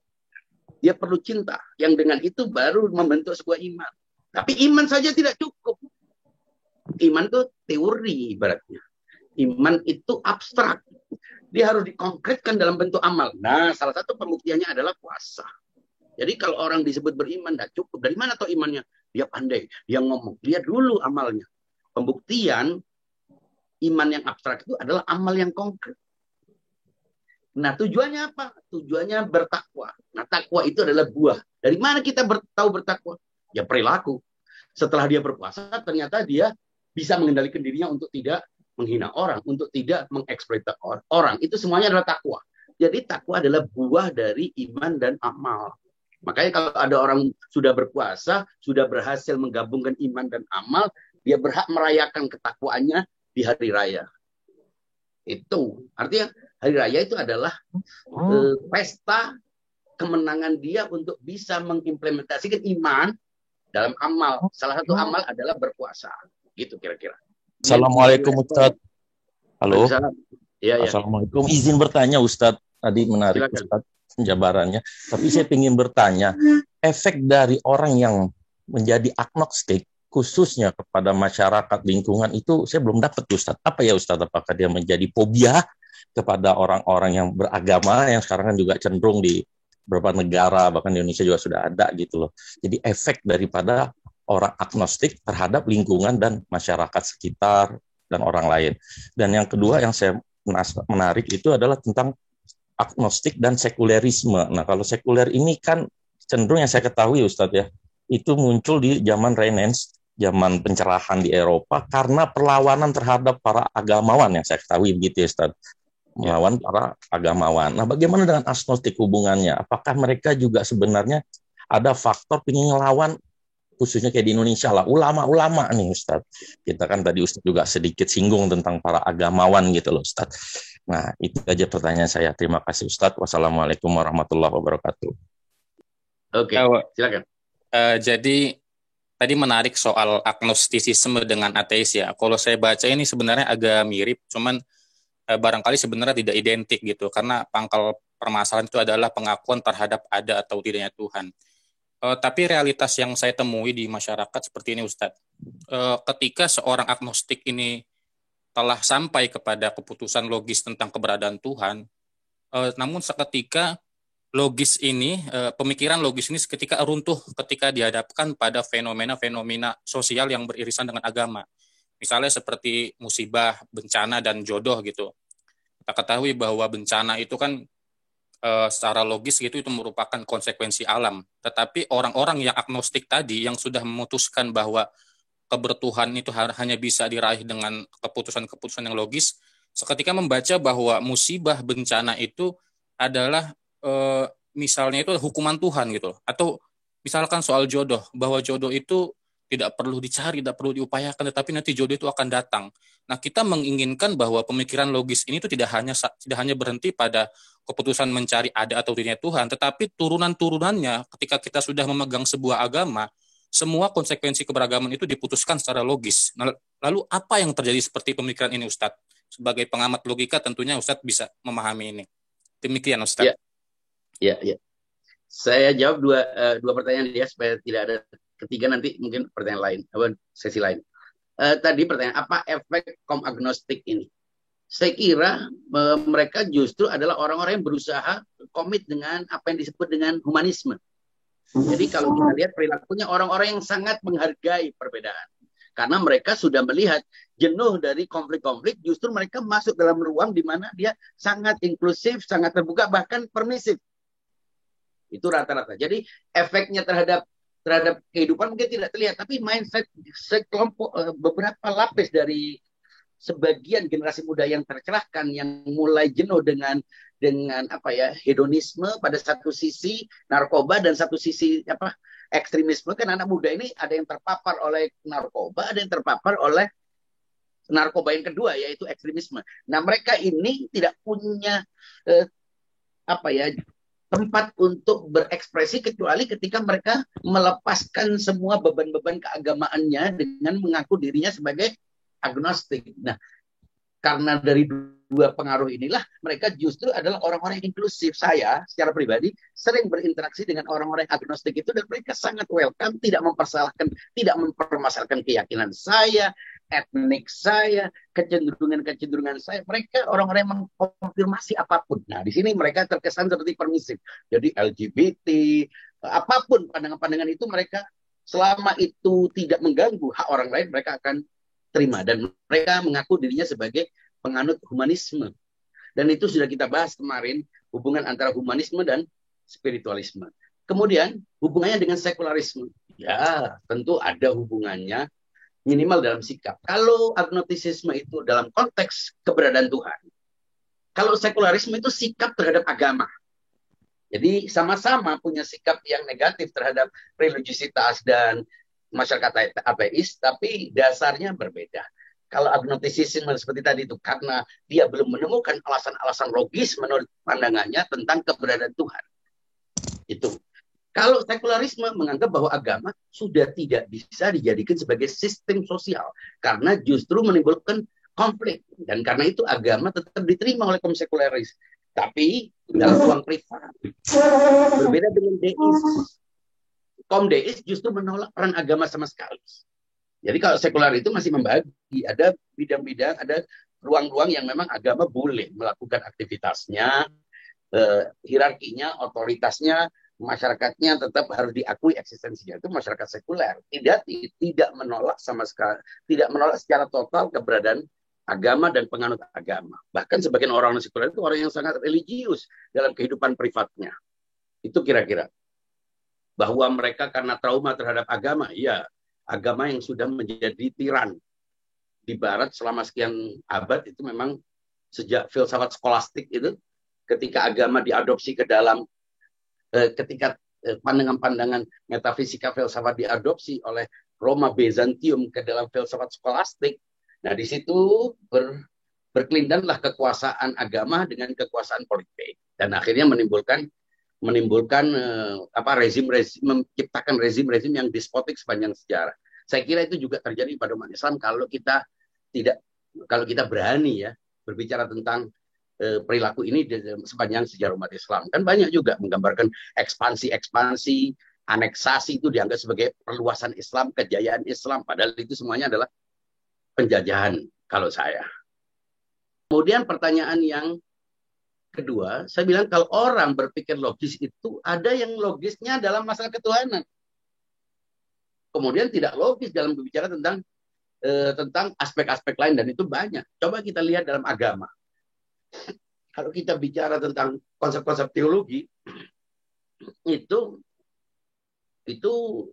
Dia perlu cinta. Yang dengan itu baru membentuk sebuah iman. Tapi iman saja tidak cukup. Iman itu teori ibaratnya. Iman itu abstrak. Dia harus dikonkretkan dalam bentuk amal. Nah, salah satu pembuktiannya adalah puasa. Jadi kalau orang disebut beriman, tidak cukup. Dari mana tahu imannya? Dia pandai, dia ngomong. Lihat dulu amalnya. Pembuktian iman yang abstrak itu adalah amal yang konkret. Nah, tujuannya apa? Tujuannya bertakwa. Nah, takwa itu adalah buah. Dari mana kita tahu bertakwa? Ya perilaku. Setelah dia berpuasa, ternyata dia bisa mengendalikan dirinya untuk tidak menghina orang, untuk tidak mengeksploitasi orang. Itu semuanya adalah takwa. Jadi takwa adalah buah dari iman dan amal. Makanya kalau ada orang sudah berpuasa, sudah berhasil menggabungkan iman dan amal, dia berhak merayakan ketakwaannya di hari raya. Itu artinya hari raya itu adalah pesta kemenangan dia untuk bisa mengimplementasikan iman dalam amal. Salah satu amal adalah berpuasa. Gitu kira-kira. Assalamualaikum Ustadz. Halo. Ya. Assalamualaikum. Izin bertanya Ustadz. Tadi menarik Ustadz penjabarannya. Tapi saya ingin bertanya, efek dari orang yang menjadi agnostik khususnya kepada masyarakat lingkungan itu saya belum dapat Ustadz. Apa ya Ustadz? Apakah dia menjadi fobia kepada orang-orang yang beragama yang sekarang kan juga cenderung di beberapa negara, bahkan di Indonesia juga sudah ada gitu loh. Jadi efek daripada orang agnostik terhadap lingkungan dan masyarakat sekitar dan orang lain. Dan yang kedua yang saya menarik itu adalah tentang agnostik dan sekulerisme. Nah, kalau sekuler ini kan cenderung yang saya ketahui Ustadz ya, itu muncul di zaman Renaissance, zaman pencerahan di Eropa karena perlawanan terhadap para agamawan yang saya ketahui begitu ya Ustadz. Melawan para agamawan. Nah, bagaimana dengan agnostik hubungannya? Apakah mereka juga sebenarnya ada faktor ingin ngelawan, khususnya kayak di Indonesia lah, ulama-ulama nih Ustadz. Kita kan tadi Ustadz juga sedikit singgung tentang para agamawan gitu loh Ustadz. Nah, itu aja pertanyaan saya. Terima kasih Ustadz. Wassalamualaikum warahmatullahi wabarakatuh. Oke, silakan. Jadi tadi menarik soal agnostisisme dengan ateis ya. Kalau saya baca ini sebenarnya agak mirip, cuman barangkali sebenarnya tidak identik gitu. Karena pangkal permasalahan itu adalah pengakuan terhadap ada atau tidaknya Tuhan. Tapi realitas yang saya temui di masyarakat seperti ini Ustadz. Ketika seorang agnostik ini telah sampai kepada keputusan logis tentang keberadaan Tuhan, namun seketika logis ini, pemikiran logis ini seketika runtuh ketika dihadapkan pada fenomena-fenomena sosial yang beririsan dengan agama. Misalnya seperti musibah, bencana, dan jodoh gitu. Kita ketahui bahwa bencana itu kan secara logis gitu itu merupakan konsekuensi alam. Tetapi orang-orang yang agnostik tadi yang sudah memutuskan bahwa kebertuhan itu hanya bisa diraih dengan keputusan-keputusan yang logis, seketika membaca bahwa musibah bencana itu adalah misalnya itu hukuman Tuhan gitu, atau misalkan soal jodoh, bahwa jodoh itu tidak perlu dicari, tidak perlu diupayakan, tetapi nanti jodoh itu akan datang. Nah, kita menginginkan bahwa pemikiran logis ini itu tidak hanya berhenti pada keputusan mencari ada atau tidaknya Tuhan, tetapi turunan-turunannya ketika kita sudah memegang sebuah agama, semua konsekuensi keberagaman itu diputuskan secara logis. Nah, lalu apa yang terjadi seperti pemikiran ini, Ustadz? Sebagai pengamat logika tentunya Ustadz bisa memahami ini. Demikian, Ustadz. Ya. Saya jawab dua pertanyaan dia supaya tidak ada ketiga nanti mungkin pertanyaan lain, sesi lain. Tadi pertanyaan, apa efek kaum agnostik ini? Saya kira mereka justru adalah orang-orang yang berusaha komit dengan apa yang disebut dengan humanisme. Jadi kalau kita lihat perilakunya orang-orang yang sangat menghargai perbedaan. Karena mereka sudah melihat jenuh dari konflik-konflik, justru mereka masuk dalam ruang di mana dia sangat inklusif, sangat terbuka, bahkan permisif. Itu rata-rata. Jadi efeknya terhadap kehidupan mungkin tidak terlihat, tapi mindset sekelompok beberapa lapis dari sebagian generasi muda yang tercerahkan, yang mulai jenuh dengan hedonisme pada satu sisi, narkoba, dan satu sisi ekstremisme. Kan anak muda ini ada yang terpapar oleh narkoba, ada yang terpapar oleh narkoba yang kedua, yaitu ekstremisme. Nah, mereka ini tidak punya tempat untuk berekspresi kecuali ketika mereka melepaskan semua beban-beban keagamaannya dengan mengaku dirinya sebagai agnostik. Nah, karena dari dua pengaruh inilah mereka justru adalah orang-orang yang inklusif. Saya secara pribadi sering berinteraksi dengan orang-orang agnostik itu, dan mereka sangat welcome, tidak mempermasalahkan keyakinan saya, etnik saya, kecenderungan saya. Mereka orang-orang yang mengkonfirmasi apapun. Nah, di sini mereka terkesan seperti permisif. Jadi LGBT, apapun pandangan-pandangan itu mereka, selama itu tidak mengganggu hak orang lain, mereka akan terima. Dan mereka mengaku dirinya sebagai penganut humanisme. Dan itu sudah kita bahas kemarin, hubungan antara humanisme dan spiritualisme. Kemudian hubungannya dengan sekularisme. Ya, tentu ada hubungannya, minimal dalam sikap. Kalau agnostisisme itu dalam konteks keberadaan Tuhan, kalau sekularisme itu sikap terhadap agama. Jadi sama-sama punya sikap yang negatif terhadap religiusitas dan masyarakat ateis, tapi dasarnya berbeda. Kalau agnostisisme seperti tadi itu karena dia belum menemukan alasan-alasan logis menurut pandangannya tentang keberadaan Tuhan. Itu. Kalau sekularisme menganggap bahwa agama sudah tidak bisa dijadikan sebagai sistem sosial karena justru menimbulkan konflik, dan karena itu agama tetap diterima oleh kaum sekularis, tapi dalam ruang privat. Berbeda dengan deis. Kaum deis justru menolak peran agama sama sekali. Jadi kalau sekular itu masih membagi, ada bidang-bidang, ada ruang-ruang yang memang agama boleh melakukan aktivitasnya, hierarkinya, otoritasnya, masyarakatnya tetap harus diakui eksistensinya. Itu masyarakat sekuler. Tidak menolak sama sekali, tidak menolak secara total keberadaan agama dan penganut agama. Bahkan sebagian orang sekuler itu orang yang sangat religius dalam kehidupan privatnya. Itu kira-kira. Bahwa mereka karena trauma terhadap agama, ya, agama yang sudah menjadi tiran di barat selama sekian abad, itu memang sejak filsafat skolastik itu, ketika agama diadopsi ke dalam ketika pandangan-pandangan metafisika filsafat diadopsi oleh Roma Bizantium ke dalam filsafat skolastik, nah di situ berkelindanlah kekuasaan agama dengan kekuasaan politik, dan akhirnya menimbulkan rezim-rezim, menciptakan rezim-rezim yang despotik sepanjang sejarah. Saya kira itu juga terjadi pada umat Islam kalau kita berani ya berbicara tentang perilaku ini sepanjang sejarah umat Islam. Kan banyak juga menggambarkan ekspansi, aneksasi itu dianggap sebagai perluasan Islam, kejayaan Islam. Padahal itu semuanya adalah penjajahan kalau saya. Kemudian pertanyaan yang kedua, saya bilang kalau orang berpikir logis itu ada yang logisnya dalam masalah ketuhanan. Kemudian tidak logis dalam berbicara tentang aspek-aspek lain, dan itu banyak. Coba kita lihat dalam agama. Kalau kita bicara tentang konsep-konsep teologi, itu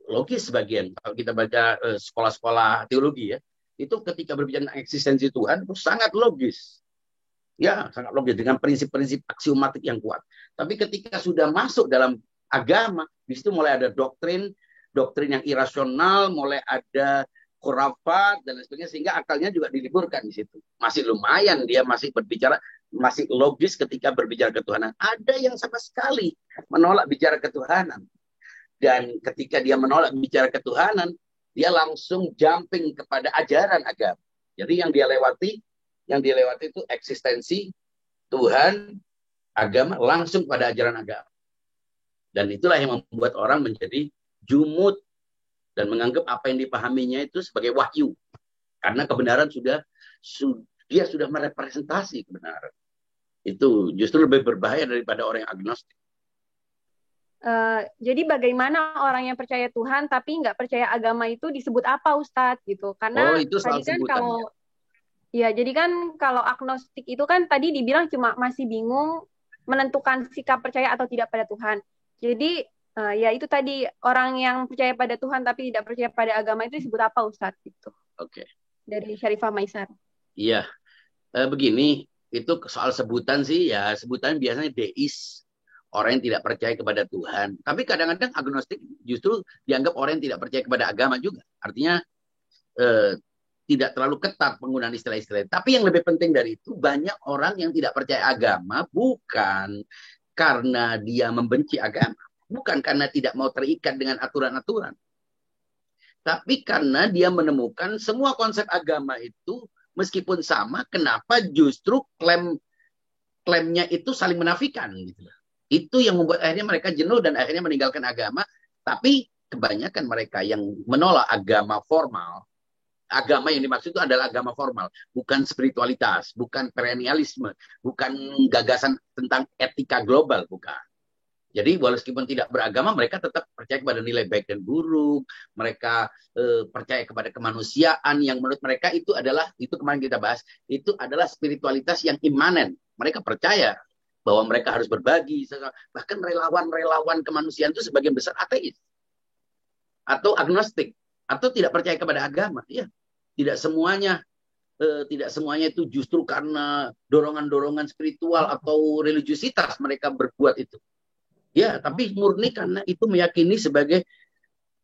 logis sebagian. Kalau kita baca sekolah-sekolah teologi ya, itu ketika berbicara tentang eksistensi Tuhan itu sangat logis. Ya, sangat logis dengan prinsip-prinsip aksiomatik yang kuat. Tapi ketika sudah masuk dalam agama, di situ mulai ada doktrin yang irasional, mulai ada khurafat dan lain sebagainya, sehingga akalnya juga diliburkan di situ. Masih lumayan dia masih berbicara, masih logis ketika berbicara ketuhanan. Ada yang sama sekali menolak bicara ketuhanan. Dan ketika dia menolak bicara ketuhanan, dia langsung jumping kepada ajaran agama. Jadi yang dia lewati itu eksistensi Tuhan, agama, langsung pada ajaran agama. Dan itulah yang membuat orang menjadi jumud dan menganggap apa yang dipahaminya itu sebagai wahyu. Karena kebenaran dia sudah merepresentasi kebenaran. Itu justru lebih berbahaya daripada orang yang agnostik. Jadi bagaimana orang yang percaya Tuhan tapi nggak percaya agama itu disebut apa, Ustadz? Gitu. Karena itu soal tadi kan jadi kan kalau agnostik itu kan tadi dibilang cuma masih bingung menentukan sikap percaya atau tidak pada Tuhan. Jadi ya itu tadi orang yang percaya pada Tuhan tapi tidak percaya pada agama itu disebut apa, Ustadz? Gitu. Oke. Dari Syarifah Maisar. Iya. Begini, itu soal sebutan sih ya, sebutan biasanya deis, orang yang tidak percaya kepada Tuhan. Tapi kadang-kadang agnostik justru dianggap orang yang tidak percaya kepada agama juga. Artinya tidak terlalu ketat penggunaan istilah-istilah. Tapi yang lebih penting dari itu, banyak orang yang tidak percaya agama bukan karena dia membenci agama, bukan karena tidak mau terikat dengan aturan-aturan, tapi karena dia menemukan semua konsep agama itu meskipun sama, kenapa justru klaimnya itu saling menafikan gitu. Itu yang membuat akhirnya mereka jenuh dan akhirnya meninggalkan agama. Tapi kebanyakan mereka yang menolak agama formal, agama yang dimaksud itu adalah agama formal, bukan spiritualitas, bukan perennialisme, bukan gagasan tentang etika global, bukan. Jadi walaupun tidak beragama, mereka tetap percaya kepada nilai baik dan buruk, mereka percaya kepada kemanusiaan yang menurut mereka itu kemarin kita bahas, itu adalah spiritualitas yang imanen. Mereka percaya bahwa mereka harus berbagi, bahkan relawan-relawan kemanusiaan itu sebagian besar ateis atau agnostik atau tidak percaya kepada agama. Ya, tidak semuanya itu justru karena dorongan-dorongan spiritual atau religiusitas mereka berbuat itu. Ya, tapi murni karena itu meyakini sebagai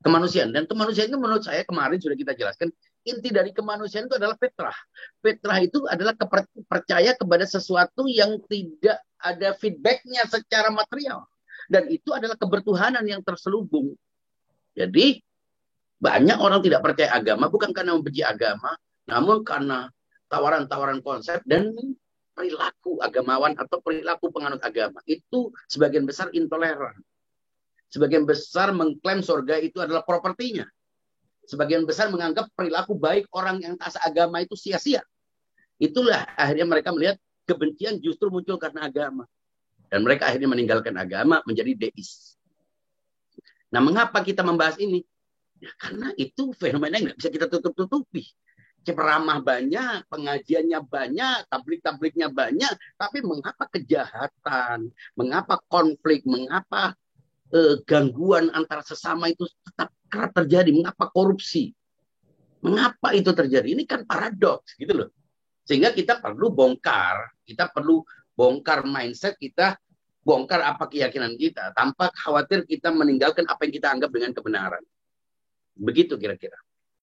kemanusiaan. Dan kemanusiaan itu menurut saya kemarin sudah kita jelaskan, inti dari kemanusiaan itu adalah fitrah. Fitrah itu adalah percaya kepada sesuatu yang tidak ada feedbacknya secara material. Dan itu adalah kebertuhanan yang terselubung. Jadi banyak orang tidak percaya agama bukan karena membenci agama, namun karena tawaran-tawaran konsep dan perilaku agamawan atau perilaku penganut agama. Itu sebagian besar intoleran. Sebagian besar mengklaim surga itu adalah propertinya. Sebagian besar menganggap perilaku baik orang yang taat agama itu sia-sia. Itulah akhirnya mereka melihat kebencian justru muncul karena agama. Dan mereka akhirnya meninggalkan agama menjadi deis. Nah, mengapa kita membahas ini? Ya, karena itu fenomena yang nggak bisa kita tutup-tutupi. Ceramah banyak, pengajiannya banyak, tablik-tabliknya banyak, tapi mengapa kejahatan, mengapa konflik, mengapa gangguan antar sesama itu tetap kerap terjadi, mengapa korupsi, mengapa itu terjadi? Ini kan paradoks gitu loh. Sehingga kita perlu bongkar mindset kita, bongkar apa keyakinan kita, tanpa khawatir kita meninggalkan apa yang kita anggap dengan kebenaran. Begitu kira-kira.